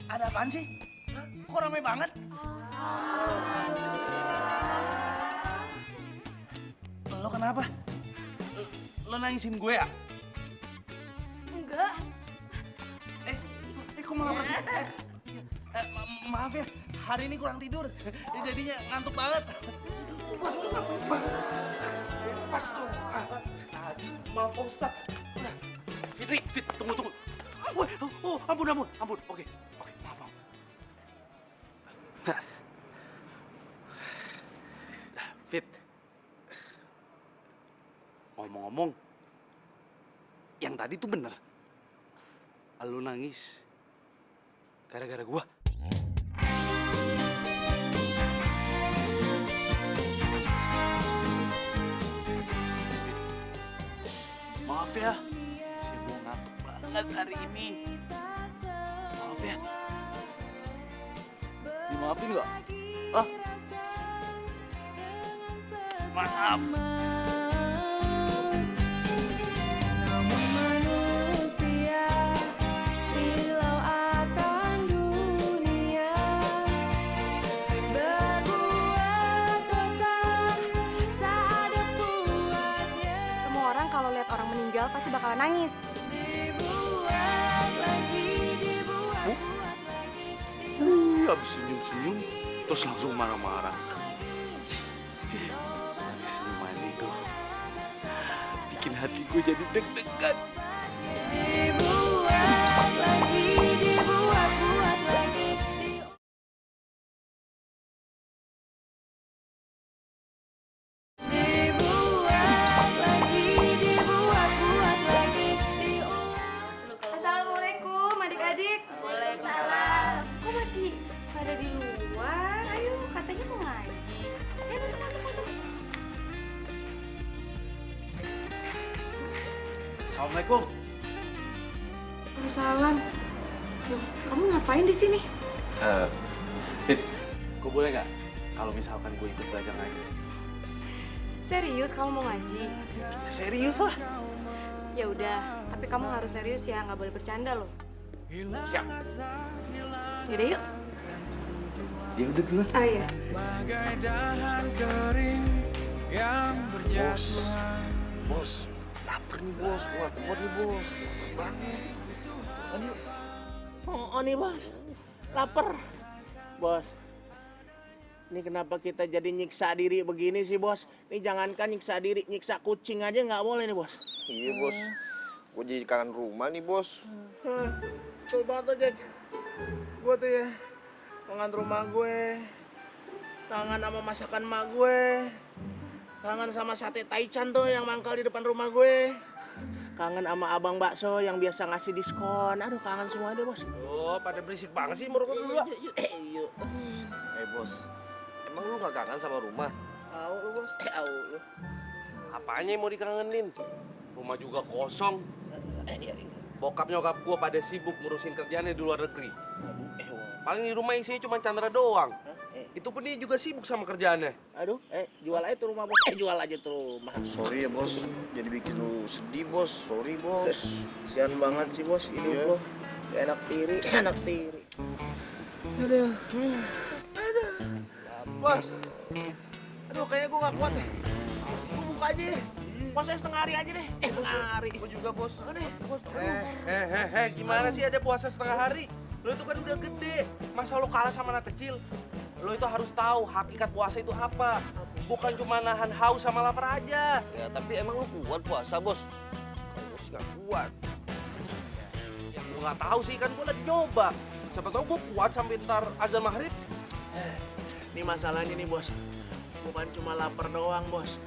Ada apaan sih? Hah? Kok ramai banget? Lo kenapa? Lo nangisin gue ya? Enggak. Kok malah pergi? Maaf ya, hari ini kurang tidur. Jadinya ngantuk banget. Pas dong. Maaf Pak Ustadz. Fitri, tunggu. Ampun. Oke, maaf. Fit, ngomong-ngomong, yang tadi tuh bener. Lu nangis gara-gara gua. Maaf ya, si gua ngantuk banget hari ini. Maaf ya. Dimaafin nggak? Hah? Maaf. Namun manusia silau akan dunia, berbuat dosa tak ada puasnya. Semua orang kalau lihat orang meninggal pasti bakalan nangis. Dibuat lagi, dibuat lagi. Habis senyum-senyum, terus langsung marah-marah. Habis senyum aja bikin hati gue jadi deg-degan. Dibuat lagi, dibuat-buat lagi. Dibuat lagi, dibuat-buat lagi. Assalamualaikum adik-adik. Waalaikumsalam. Kok masih pada di luar? Ayo, katanya mau ngaji. Ayo masuk, masuk, masuk. Assalamualaikum. Waalaikumsalam. Loh, kamu ngapain di sini? Fit, gue boleh nggak kalau misalkan gue ikut belajar ngaji? Serius kamu mau ngaji? Ya, serius lah. Ya udah, tapi kamu harus serius ya, nggak boleh bercanda loh. Siap. Yaudah yuk. Ya udah dulu. Ah iya. Bagai dahan kering yang berjatuhan. Bos, lapar nih bos, kuat nih bos, lapar banget. Makan yuk. Oh nih bos, lapar. Bos, ini kenapa kita jadi nyiksa diri begini sih bos? Ini jangankan nyiksa diri, nyiksa kucing aja nggak boleh nih bos. Iya bos, gue jadi kangen rumah nih bos. Betul banget tuh Jack. Gue tuh ya, kangen rumah gue, kangen sama masakan mak gue, kangen sama sate taichan tuh yang mangkal di depan rumah gue, kangen sama abang bakso yang biasa ngasih diskon. Aduh kangen semua deh bos. Oh, pada berisik banget sih merokok dulu. Yuk. Bos, emang lu gak kangen sama rumah? Au lu bos. Au lu. Apanya yang mau dikangenin? Rumah juga kosong. Bokap nyokap gue pada sibuk ngurusin kerjaannya di luar negeri. Paling di rumah isinya cuma Chandra doang. Itu pun dia juga sibuk sama kerjaannya. Aduh, jual aja tuh rumah bos. Jual aja tuh rumah. Sorry ya bos, jadi bikin lu sedih bos. Sorry bos. Kasian banget sih bos hidup Iya. lo. Kayak anak tiri, anak tiri. Aduh. Aduh. Bos. Aduh, kayaknya gue gak kuat deh. Gue buka aja deh. Puasanya setengah hari aja deh. Setengah hari. Gue juga bos. Aduh, bos. Gimana sih ada puasa setengah hari? Lo itu kan udah gede. Masa lo kalah sama anak kecil? Lo itu harus tahu hakikat puasa itu apa. Bukan cuma nahan haus sama lapar aja. Ya tapi emang lu kuat puasa bos? Kalau gue sih gak kuat. Ya gue nggak tahu sih, kan gue lagi nyoba. Siapa tahu gue kuat sampai ntar azan maghrib. Ini masalahnya nih bos. Bukan cuma lapar doang bos.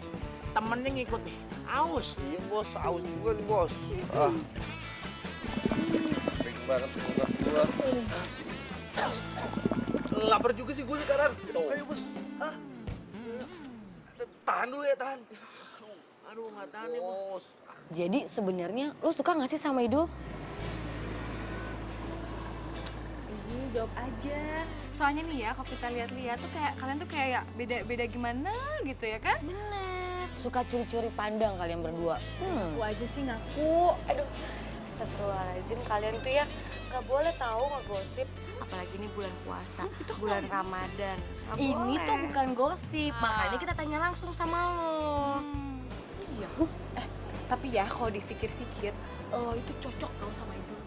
Temennya ngikut nih. Aus. Iya bos, aus juga nih bos. Pengen banget tuh gua. Lapar juga sih gue sekarang. Ayo bos. Tahan dulu ya, tahan. Aduh, nggak tahan nih bos. Jadi sebenarnya lu suka nggak sih sama Idul? Jawab aja. Soalnya nih ya, kalau kita lihat-lihat tuh kayak kalian tuh kayak beda-beda gimana gitu ya kan? Bener. Suka curi-curi pandang kalian berdua. Aku aja sih ngaku. Aduh, astagfirullahaladzim, kalian tuh ya nggak boleh tahu ngegosip. Apalagi ini bulan puasa, bulan Ramadan. Nggak Ini boleh. tuh bukan gosip, Makanya kita tanya langsung sama lo. Iya. Tapi ya kalau dipikir-pikir, lo itu cocok tau sama Idul.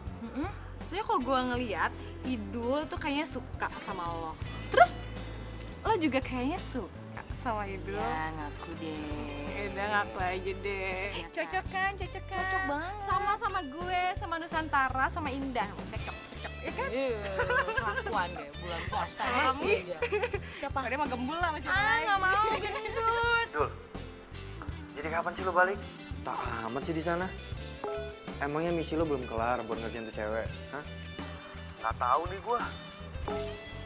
Soalnya kalau gue ngeliat, Idul tuh kayaknya suka sama lo. Terus lo juga kayaknya suka sama Idul. Ya ngaku deh. Udah ngaku aja deh. Ya kan? Cocok kan? Cocok kan? Cocok banget. Sama gue, sama Nusantara, sama Indah. Cocok, ya kan? Kelakuan deh, bulan puasa Kamu? masih aja. Siapa? Dia mah gembul lah macam Nggak mau, gendut. Dul, jadi kapan sih lo balik? Tak amat sih di sana. Emangnya misi lo belum kelar buat ngerjain tuh cewek? Hah? Nggak tahu nih gue.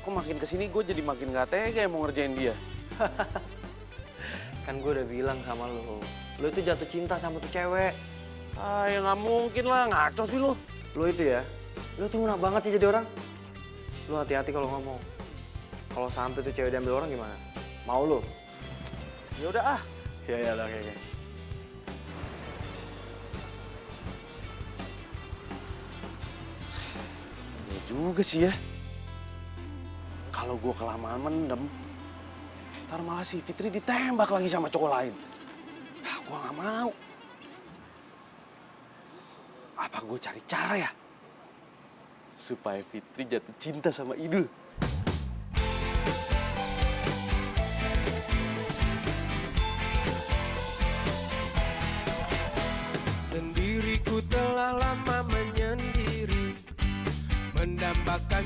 Kok makin kesini gue jadi makin nggak tega mau ngerjain dia. Kan gue udah bilang sama lo itu jatuh cinta sama tuh cewek. Ah, ya nggak mungkin lah, ngaco sih lo. Lo itu ya, lo tuh lunak banget sih jadi orang. Lo hati-hati kalau ngomong. Kalau sampai tuh cewek diambil orang gimana? Mau lo? Ya udah ah. Ya lah kayak. Ya juga sih ya. Kalau gue kelamaan mendem, ntar malah si Fitri ditembak lagi sama cowok lain. Ah, gue nggak mau. Apa gue cari cara ya? Supaya Fitri jatuh cinta sama Idul.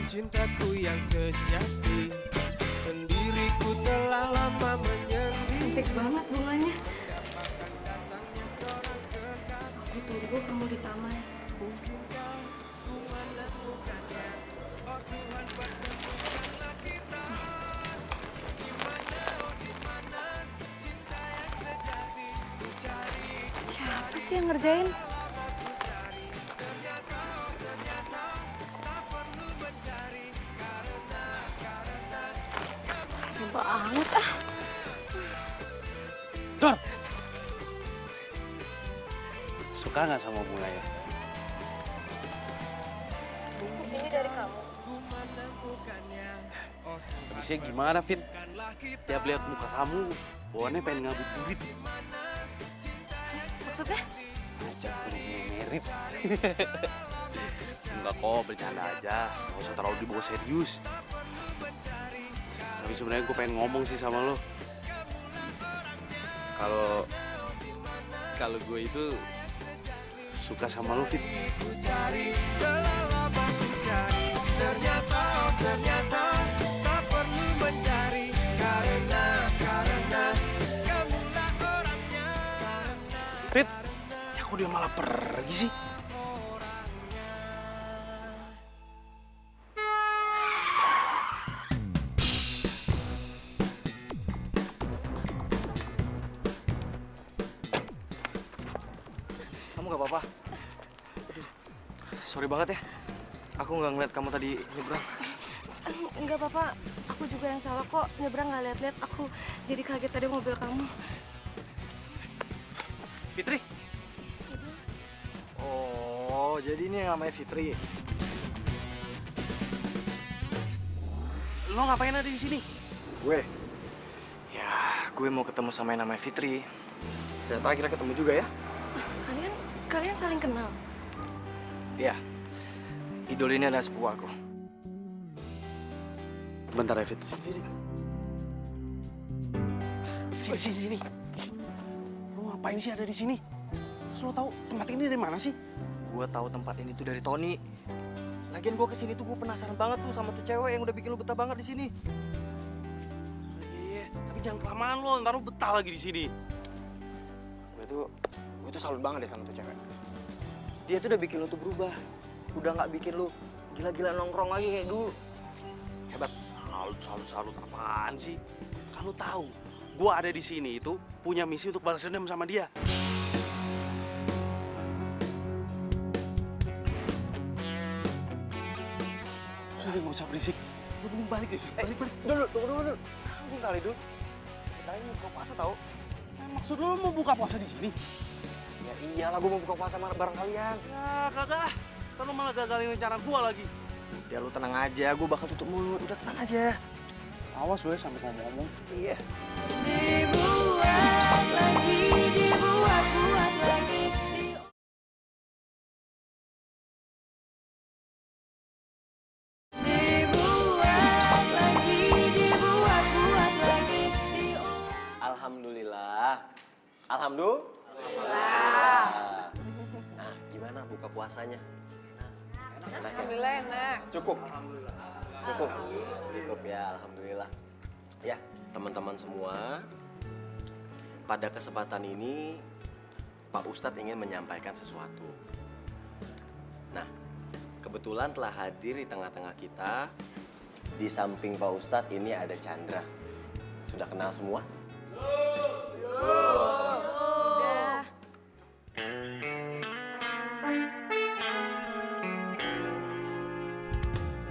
cintaku yang sejati. Sendiriku telah lama menyendiri. Cantik banget bunganya. Aku tunggu kamu di taman. Siapa sih yang ngerjain? Sumpah amat ah. Dor! Suka nggak sama bunga ya? Ini dari kamu. Habisnya gimana, Fit? Tiap lihat muka kamu, bawaannya pengen ngabuburit. Maksudnya? Ngajak merit. Enggak kok, bercanda aja. Nggak usah terlalu dibawa serius. Tapi sebenarnya gue pengen ngomong sih sama lo. Kalau gue itu suka sama lo, Fit. Ternyata tak perlu mencari karena kamulah orangnya. Fit, ya kok dia malah pergi sih? Kamu nggak apa-apa? Sorry banget ya. Aku nggak ngeliat kamu tadi nyebrang. Enggak apa-apa, aku juga yang salah kok. Nyebrang nggak lihat-lihat, aku jadi kaget tadi mobil kamu. Fitri? Oh, jadi ini yang namanya Fitri. Lo ngapain ada di sini? Gue? Ya, gue mau ketemu sama yang namanya Fitri. Ternyata akhirnya ketemu juga ya. Kalian saling kenal? Iya. Idol ini adalah sepupu aku. Bentar ya, Fit. Sini. Lo ngapain sih ada di sini? Terus lo tahu tempat ini dari mana sih? Gue tahu tempat ini tuh dari Tony. Lagian gue kesini tuh gue penasaran banget tuh sama tuh cewek yang udah bikin lo betah banget di sini. Iya, tapi jangan kelamaan lo, ntar lo betah lagi di sini. Gue tuh salut banget deh sama tuh cewek. Dia tuh udah bikin lo tuh berubah. Udah nggak bikin lo gila-gila nongkrong lagi kayak dulu. Hebat. Salut apaan sih? Kan lo tahu, gue ada di sini itu punya misi untuk balas dendam sama dia. Udah nggak usah berisik. Lo mending balik deh sih. Balik. Dulu. Tunggu kali dulu. Bentar ini buka puasa tau. Maksud lo mau buka puasa di sini? Ya iyalah, gue mau buka puasa bareng kalian. Ya kagak. Ntar lo malah gagalin rencana gue lagi. Udah lu tenang aja, gue bakal tutup mulut. Udah tenang aja. Awas lo ya sampai ngomong-ngomong. Iya. Dibuat lagi, dibuat lagi. Alhamdulillah. Nah, gimana buka puasanya? Enak ya? Alhamdulillah enak. Cukup ya, alhamdulillah. Ya, teman-teman semua, pada kesempatan ini Pak Ustadz ingin menyampaikan sesuatu. Nah, kebetulan telah hadir di tengah-tengah kita. Di samping Pak Ustadz ini ada Chandra. Sudah kenal semua? Udah.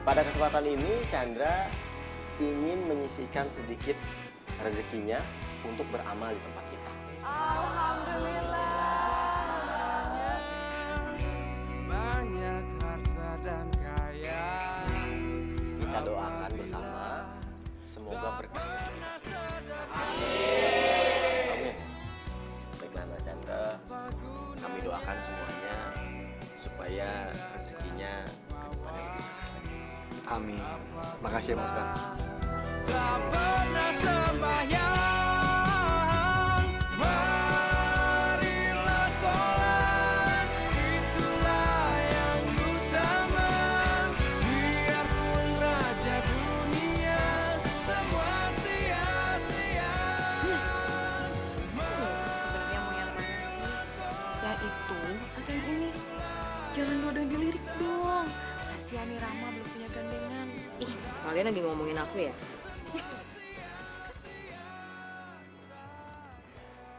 Pada kesempatan ini, Chandra ingin menyisihkan sedikit rezekinya untuk beramal di tempat kita. Alhamdulillah. Banyak harta dan kaya. Kita doakan bersama, semoga berkah untuk kita semua. Amin. Baiklah, Mbak Chandra, kami doakan semuanya supaya rezekinya ke depannya lebih baik. Amin. Makasih ya, Pak Ustadz. Tak pernah sembahyang, marilah sholat, itulah yang utama. Biarpun Kalian lagi ngomongin aku ya?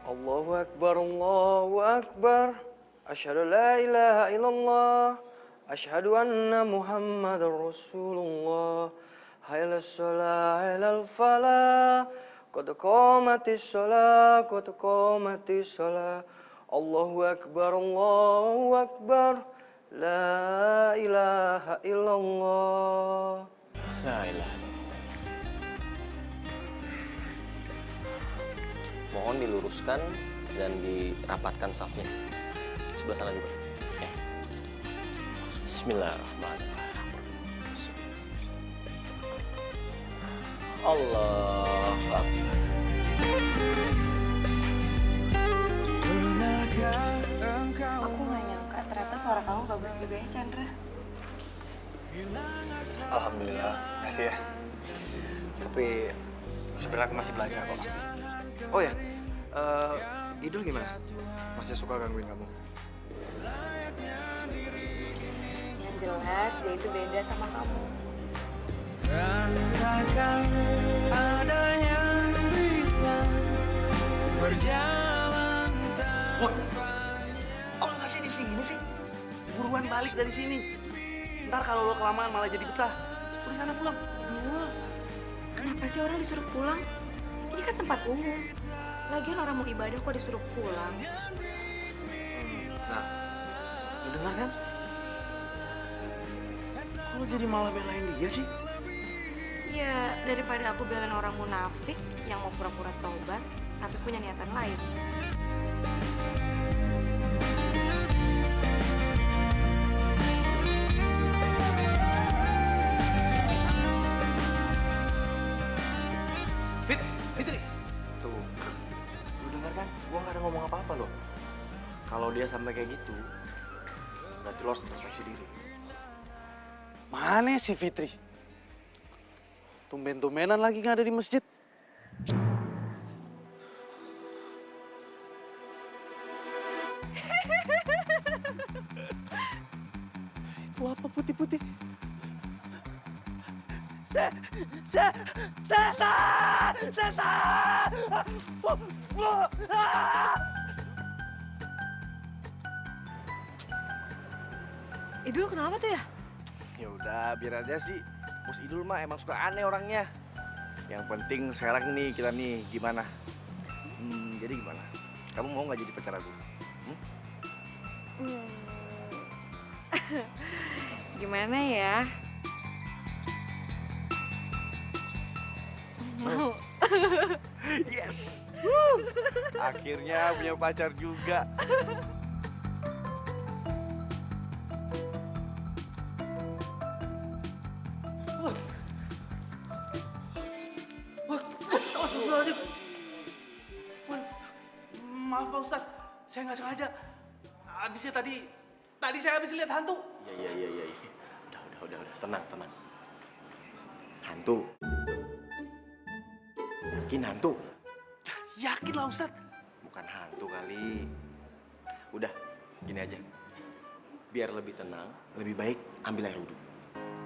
Allahu Akbar, Allahu Akbar. Asyhadu la ilaha illallah. Asyhadu anna Muhammadar Rasulullah. Hayal sholah, hayal falah. Qad qamatis sholah, qad qamatis sholah. Allahu Akbar, Allahu Akbar. La ilaha illallah. La ilaha. Mohon diluruskan dan dirapatkan safnya. Sebelah sana juga. Ya. Bismillahirrahmanirrahim. Allahu Akbar. Aku nggak nyangka ternyata suara kamu bagus juga ya, Chandra. Alhamdulillah, kasih ya. Tapi sebenarnya aku masih belajar kok. Oh ya, Idul gimana? Masih suka gangguin kamu. Yang jelas dia itu beda sama kamu. Dan takkan ada yang bisa berjalan Kok lo masih di sini sih? Buruan balik dari sini. Ntar kalau lo kelamaan malah jadi betah. Udah sana pulang. Kenapa sih orang disuruh pulang? Ini kan tempat umum. Lagian orang mau ibadah kok disuruh pulang. Nah, lo dengar kan? Kok lo jadi malah belain dia sih? Ya, daripada aku belain orang munafik yang mau pura-pura taubat, tapi punya niatan lain. Fitri. Tuh, lu denger kan? Gua nggak ada ngomong apa-apa loh. Kalau dia sampai kayak gitu, berarti lo harus introspeksi diri. Mana si Fitri? Tumben-tumbenan lagi nggak ada di masjid. Itu apa putih-putih? Setan! Idul kenapa tuh ya? Ya udah, biar aja sih. Bos Idul mah emang suka aneh orangnya. Yang penting sekarang nih kita nih gimana? Jadi gimana? Kamu mau nggak jadi pacar aku? Gimana ya? Mau. Yes! Akhirnya punya pacar juga. Astagfirullahaladzim. Maaf Pak Ustadz, saya nggak sengaja. Habisnya tadi saya habis lihat hantu. Iya. Udah. Tenang. Hantu. Yakin hantu? Yakin lah Ustadz. Bukan hantu kali. Udah, gini aja. Biar lebih tenang, lebih baik ambil air wudhu.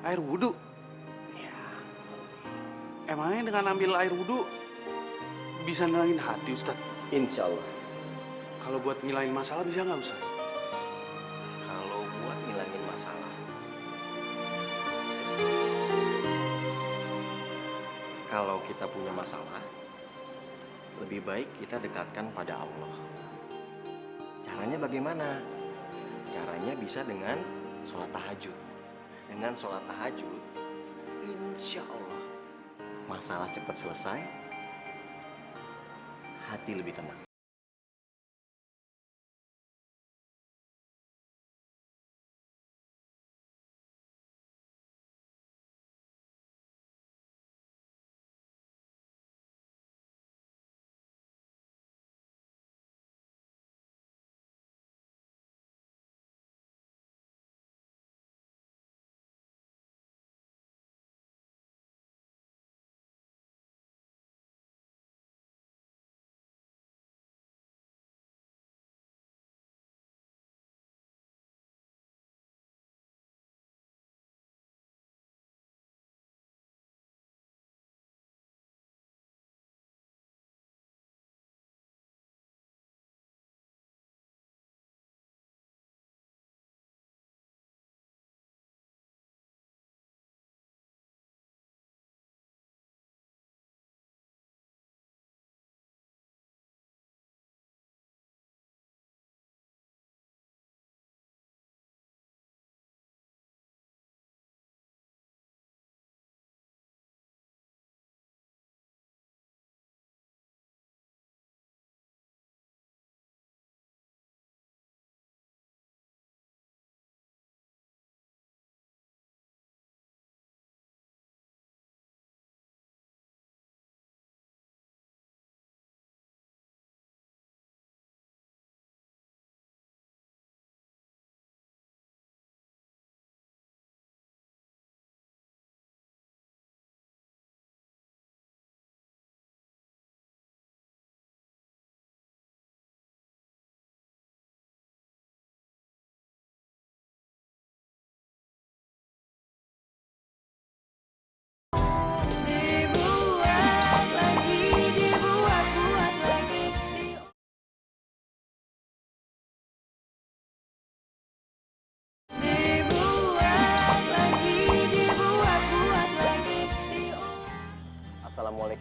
Air wudhu? Iya. Emangnya dengan ambil air wudhu bisa nilangin hati Ustadz? Insya Allah. Kalau buat ngilangin masalah bisa nggak Ustadz? Kalau buat ngilangin masalah. Kalau kita punya masalah, lebih baik kita dekatkan pada Allah. Caranya bagaimana? Caranya bisa dengan sholat tahajud. Dengan sholat tahajud, insya Allah masalah cepat selesai, hati lebih tenang.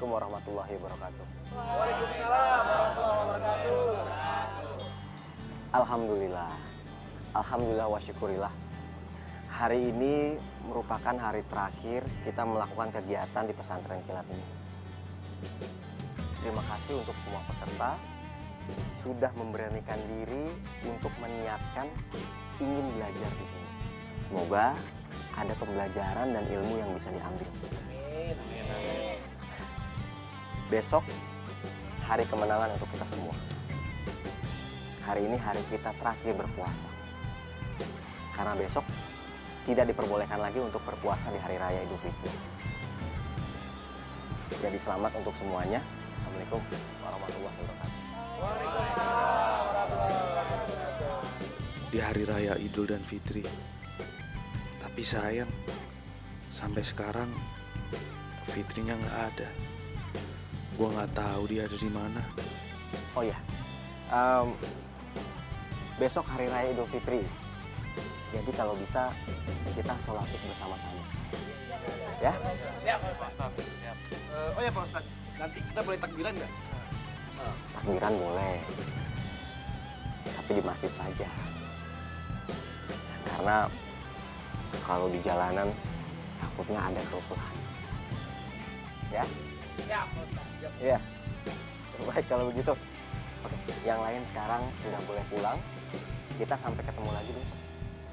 Assalamualaikum warahmatullahi wabarakatuh. Waalaikumsalam warahmatullahi wabarakatuh. Alhamdulillah. Alhamdulillah wa syukurillah. Hari ini merupakan hari terakhir kita melakukan kegiatan di pesantren kilat ini. Terima kasih untuk semua peserta sudah memberanikan diri untuk meniatkan ingin belajar di sini. Semoga ada pembelajaran dan ilmu yang bisa diambil. Besok hari kemenangan untuk kita semua. Hari ini hari kita terakhir berpuasa. Karena besok tidak diperbolehkan lagi untuk berpuasa di hari raya Idul Fitri. Jadi selamat untuk semuanya. Assalamualaikum warahmatullahi wabarakatuh. Di hari raya Idul dan Fitri. Tapi sayang, sampai sekarang Fitrinya nggak ada. Gua nggak tahu dia ada di mana. Oh ya, besok hari raya Idul Fitri. Jadi kalau bisa kita sholat id bersama-sama. Ya? Siap, Pak Ustadz. Siap. Oh ya Pak Ustadz, nanti kita boleh takbiran nggak? Takbiran boleh, tapi di masjid saja. Karena kalau di jalanan takutnya ada kerusuhan. Ya? Siap, Pak Ustadz. Siap. Iya. Baik kalau begitu. Oke, yang lain sekarang sudah boleh pulang. Kita sampai ketemu lagi besok.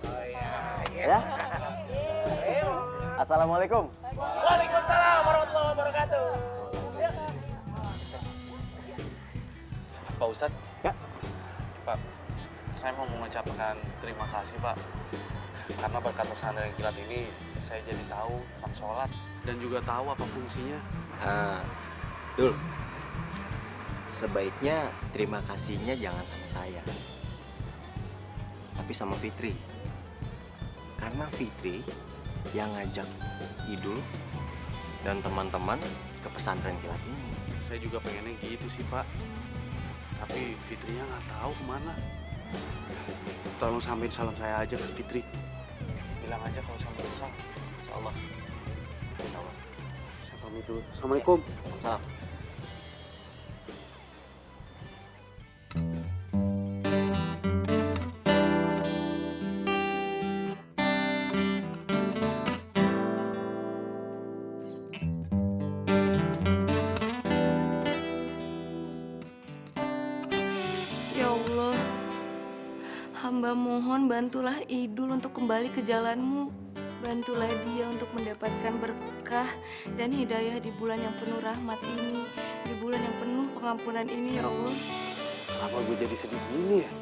Oh iya. Ya? Assalamualaikum. Waalaikumsalam warahmatullahi wabarakatuh. Pak Ustadz. Ya. Pak, saya mau mengucapkan terima kasih Pak. Karena berkat pesantren kilat ini, saya jadi tahu tentang sholat. Dan juga tahu apa fungsinya. Dul. Sebaiknya terima kasihnya jangan sama saya. Tapi sama Fitri. Karena Fitri yang ngajak Idul dan teman-teman ke pesantren kilat ini. Saya juga pengennya gitu sih Pak. Tapi Fitrinya nggak tahu kemana. Tolong sampein salam saya aja ke Fitri. Bilang aja kalau sampai besok. Insyaallah. Insyaallah. Saya pamit dulu. Assalamualaikum. Salam. Ya Allah, hamba mohon bantulah Idul untuk kembali ke jalanmu. Bantulah dia untuk mendapatkan berkah dan hidayah di bulan yang penuh rahmat ini. Di bulan yang penuh pengampunan ini ya Allah. Kenapa gue jadi sedih gini ya?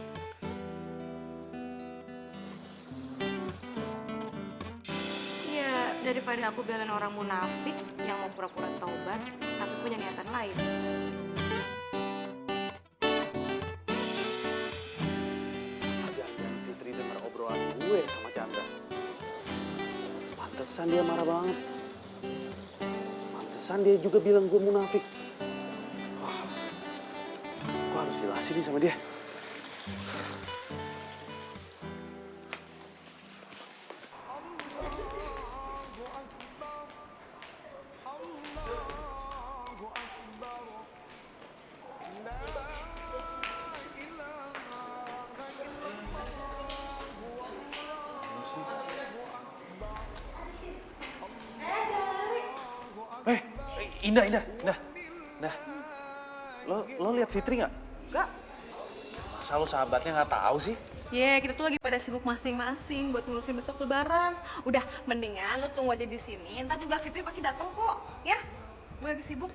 Ya, daripada aku belain orang munafik yang mau pura-pura taubat, tapi punya niatan lain. Jangan Fitri dengar obrolan gue sama Chandra. Pantesan dia marah banget. Pantesan dia juga bilang gue munafik. Wah, gue harus jelasin nih sama dia. Indah. Lo lihat Fitri nggak? Enggak. Masa lo sahabatnya nggak tahu sih? Kita tuh lagi pada sibuk masing-masing buat ngurusin besok lebaran. Udah, mendingan lu tunggu aja di sini. Ntar juga Fitri pasti datang kok, ya? Gue lagi sibuk.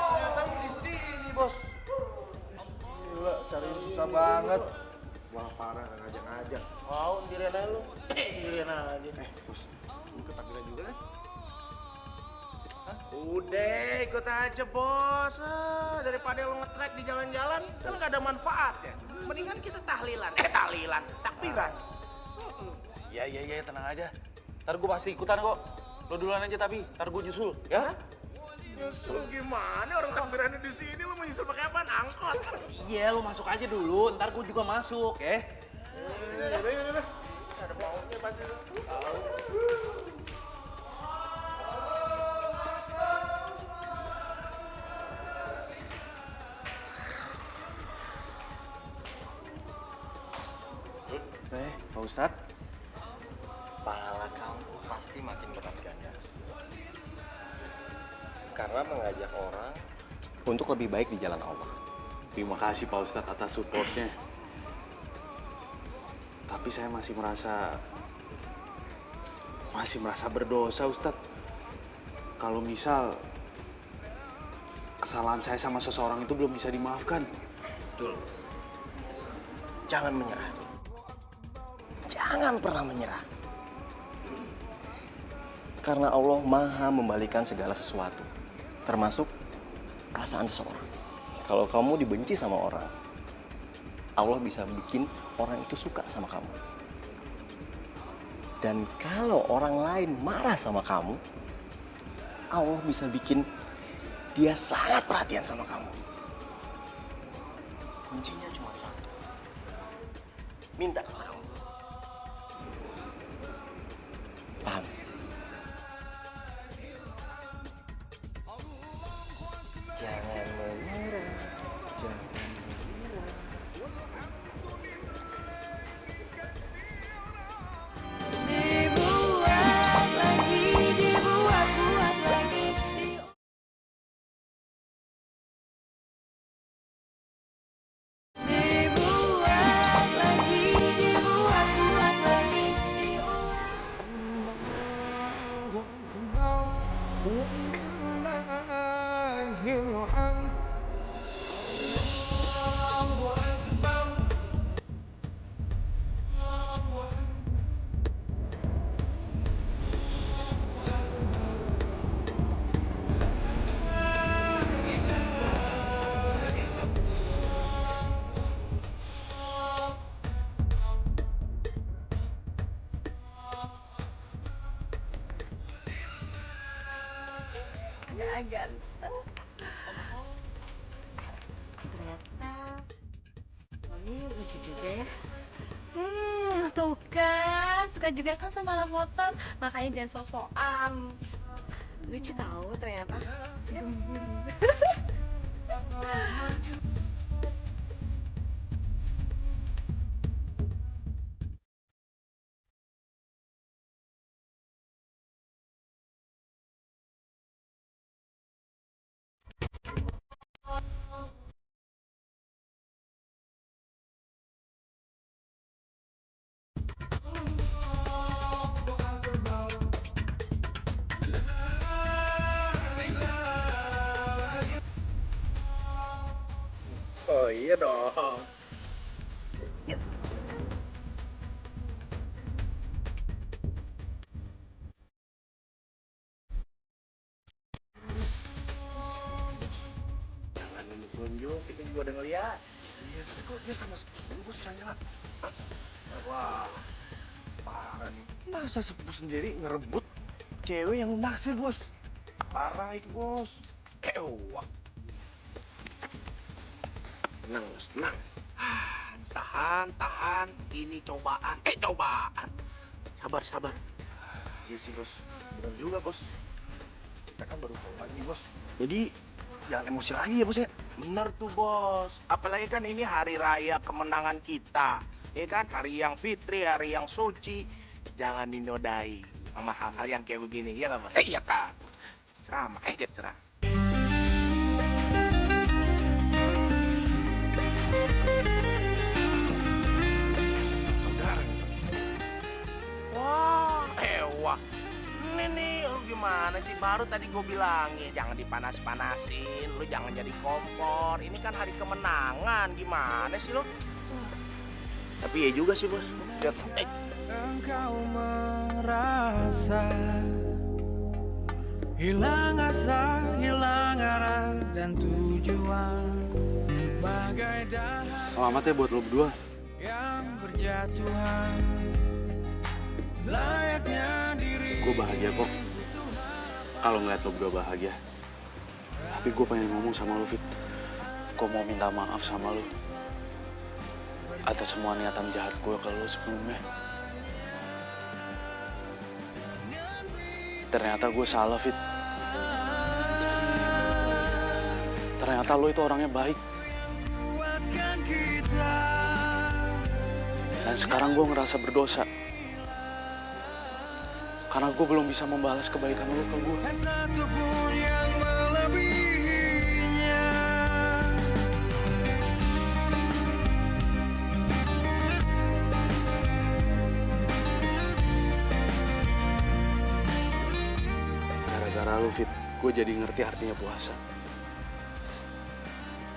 Ternyata di sini, Bos. Gila, cari susah banget. Wah parah, nggak ngajak-ngajak. Mau sendirian aja lu. Sendirian aja. Bos, lu ikut takbiran juga kan? Udah, ikut aja, Bos. Daripada lu nge-track di jalan-jalan, kan nggak ada manfaatnya. Mendingan kita tahlilan. Takbiran. Iya, tenang aja. Ntar gue pasti ikutan kok. Lo duluan aja tapi, ntar gue nyusul, ya? Nyusul gimana? Orang takbirannya di sini, lu mau nyusul pakai apaan? Angkot. Iya, lu masuk aja dulu, ntar gue juga masuk, ya. Yaudah. Ada maunya pasti lu. Pak Ustadz. Pahala kamu pasti makin berat ganda. Karena mengajak orang untuk lebih baik di jalan Allah. Terima kasih Pak Ustadz atas supportnya. Tapi saya masih merasa berdosa Ustadz. Kalau misal kesalahan saya sama seseorang itu belum bisa dimaafkan. Betul. Jangan menyerah. Jangan pernah menyerah. Karena Allah Maha membalikan segala sesuatu, termasuk perasaan seseorang. Kalau kamu dibenci sama orang, Allah bisa bikin orang itu suka sama kamu. Dan kalau orang lain marah sama kamu, Allah bisa bikin dia sangat perhatian sama kamu. Kuncinya cuma satu. Minta kepada Allah. Paham? Jangan menyerah, jangan menyerah. Dibuat lagi, dibuat lagi. Dibuat lagi, dibuat lagi. Ganteng. Ternyata Mami lucu juga ya. Tuh kan, suka juga kan sama anak motor. Makanya jangan sok-sokan. Lucu tahu ternyata. Oh iya dong. Yuk. Jangan nunjuk, itu gua udah ngeliat. Iya, tapi kok dia sama sepupu gua susah nyala. Wah, parah nih. Masa sepupu sendiri ngerebut cewek yang naksir, Bos? Parah itu, Bos. Wah. Tenang, Bos, tenang. Tahan. Ini cobaan. Cobaan. Sabar. Iya sih, Bos. Benar juga, Bos. Kita kan baru pagi, Bos. Jadi, jangan emosi lagi ya, Bos ya. Bener tuh, Bos. Apalagi kan ini hari raya kemenangan kita. Ya kan, hari yang fitri, hari yang suci. Jangan dinodai sama hal-hal yang kayak begini. Iya nggak, Bos? Iya, kan. Cerama aja, cerah. Saudara. Wah, ini nih, lu gimana sih? Baru tadi gue bilangin, jangan dipanas-panasin, lu jangan jadi kompor. Ini kan hari kemenangan, gimana sih lu? Tapi ya juga sih, Bos. Engkau merasa hilang asa, hilang arah dan tujuan, bagai dahan Selamat ya buat lo berdua. yang berjatuhan. Layaknya diri Gue bahagia kok kalau ngeliat lo berdua bahagia. Tapi gue pengen ngomong sama lu, Fit. Gue mau minta maaf sama lu atas semua niatan jahat gue ke lu sebelumnya. Ternyata gue salah, Fit. Ternyata lu itu orangnya baik. Dan sekarang gue ngerasa berdosa. Karena gue belum bisa membalas kebaikan lu ke gue. Gara-gara lu, Fit, gue jadi ngerti artinya puasa.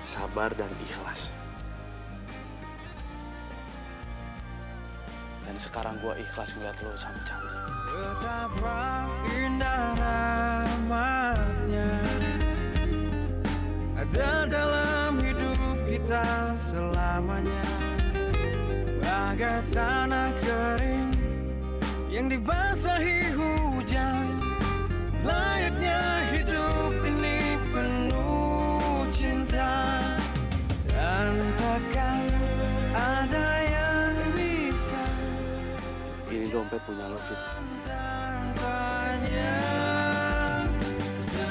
Sabar dan ikhlas. Dan sekarang gue ikhlas ngeliat lo sama Chandra. Betapa indah rahmatnya ada dalam hidup kita selamanya. Bagai tanah kering yang dibasahi hujan, layaknya hidup ini penuh cinta. Dan takkan ada yang bisa. Ini dompet punya lo, Fit.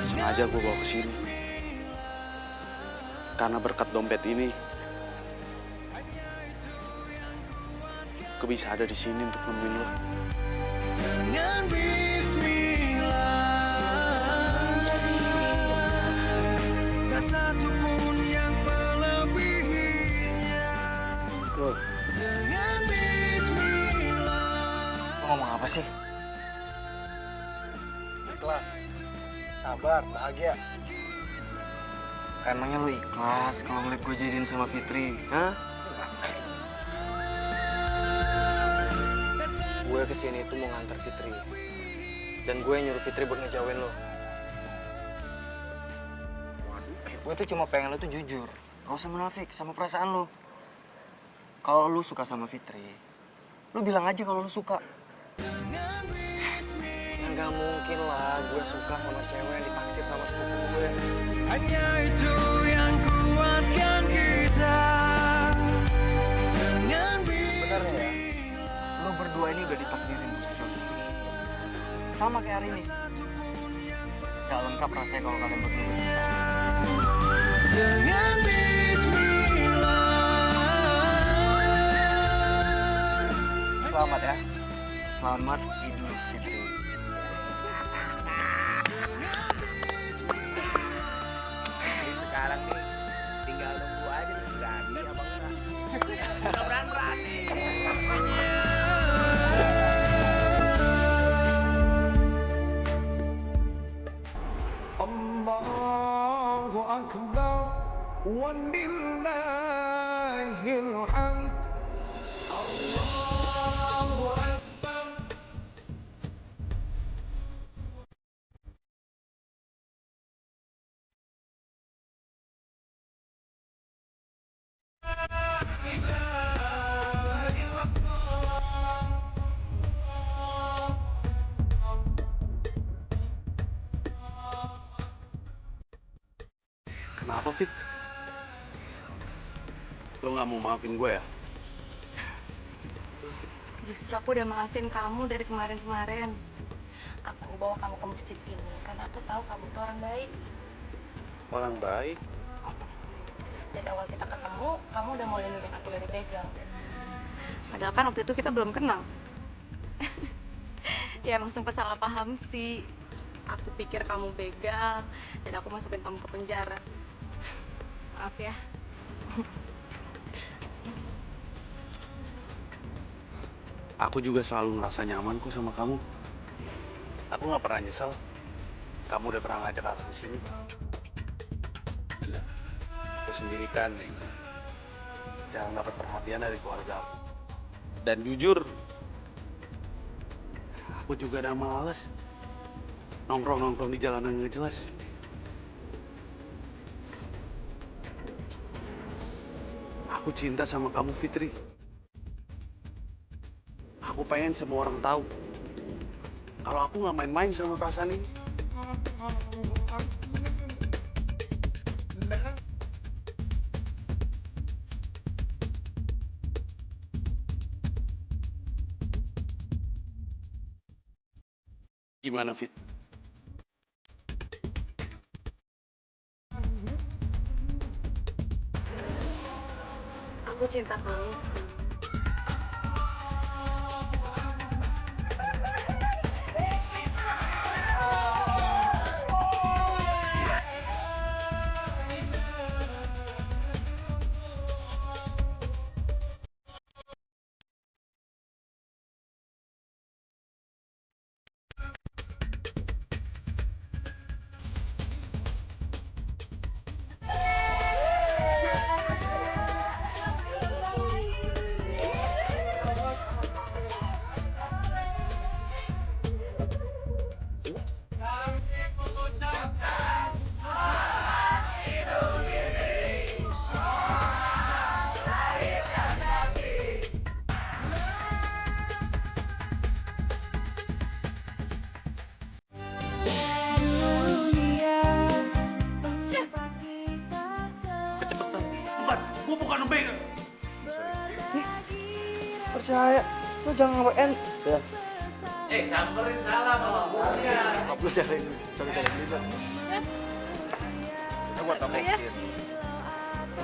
Sengaja gue bawa ke sini. Karena berkat dompet ini, gue bisa ada di sini untuk nemuin lo. Dengan bismillah, tak satu pun yang melebihinya. Loh, Dengan bismillah. lo ngomong apa sih? Ikhlas, sabar, bahagia. Emangnya lo ikhlas kalau ngeliat gue jadiin sama Fitri? Hah? Gue kesini itu mau nganter Fitri. Dan gue nyuruh Fitri buat ngejauhin lo. Gue tuh cuma pengen lo tuh jujur. Gak usah munafik sama perasaan lo. Kalau lo suka sama Fitri, lo bilang aja kalau lo suka. Nggak mungkin lah gue suka sama cewek yang ditaksir sama sepupu gue. Hanya itu yang kuatkan kita. Dengan Bener ya? Lo berdua ini udah ditakdirin untuk jodoh. Sama kayak hari ini. Gak lengkap rasanya kalau kalian berdua berpisah. Dengan bismillah. Selamat ya. Selamat Idul Fitri. Jadi sekarang nih tinggal nunggu aja nih berani apa enggak. Mudah-mudahan berani. Allahu Akbar walillahil hamd. Allahu Akbar. Kenapa, Fit? Lo gak mau maafin gue ya? Justru aku udah maafin kamu dari kemarin-kemarin. Aku bawa kamu ke masjid ini karena aku tahu kamu tuh orang baik. Orang baik. Dari awal kita ketemu, kamu udah mau lindungin aku dari begal. Padahal kan waktu itu kita belum kenal. Ya emang sempat salah paham sih. Aku pikir kamu begal dan aku masukin kamu ke penjara. Maaf ya. Aku juga selalu ngerasa nyaman kok sama kamu. Aku gak pernah nyesel. Kamu udah pernah ngajak aku ke sini. Aku sendiri kan jarang dapat perhatian dari keluarga aku. Dan jujur, aku juga udah males nongkrong-nongkrong di jalanan nggak jelas. Aku cinta sama kamu, Fitri. Aku pengen semua orang tahu kalau aku nggak main-main sama perasaan ini. Gimana, Fit? Aku cinta kamu. Kecepatan. Bukan, gua bukan begal. Percaya, lu jangan ngapain. Ya. Samperin salah sama gua. Maaf lu cari ini. Sorry juga. Gua tak Iya.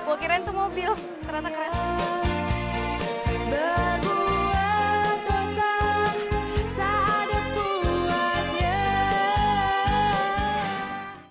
Gua kirain tuh mobil. Ternyata keren.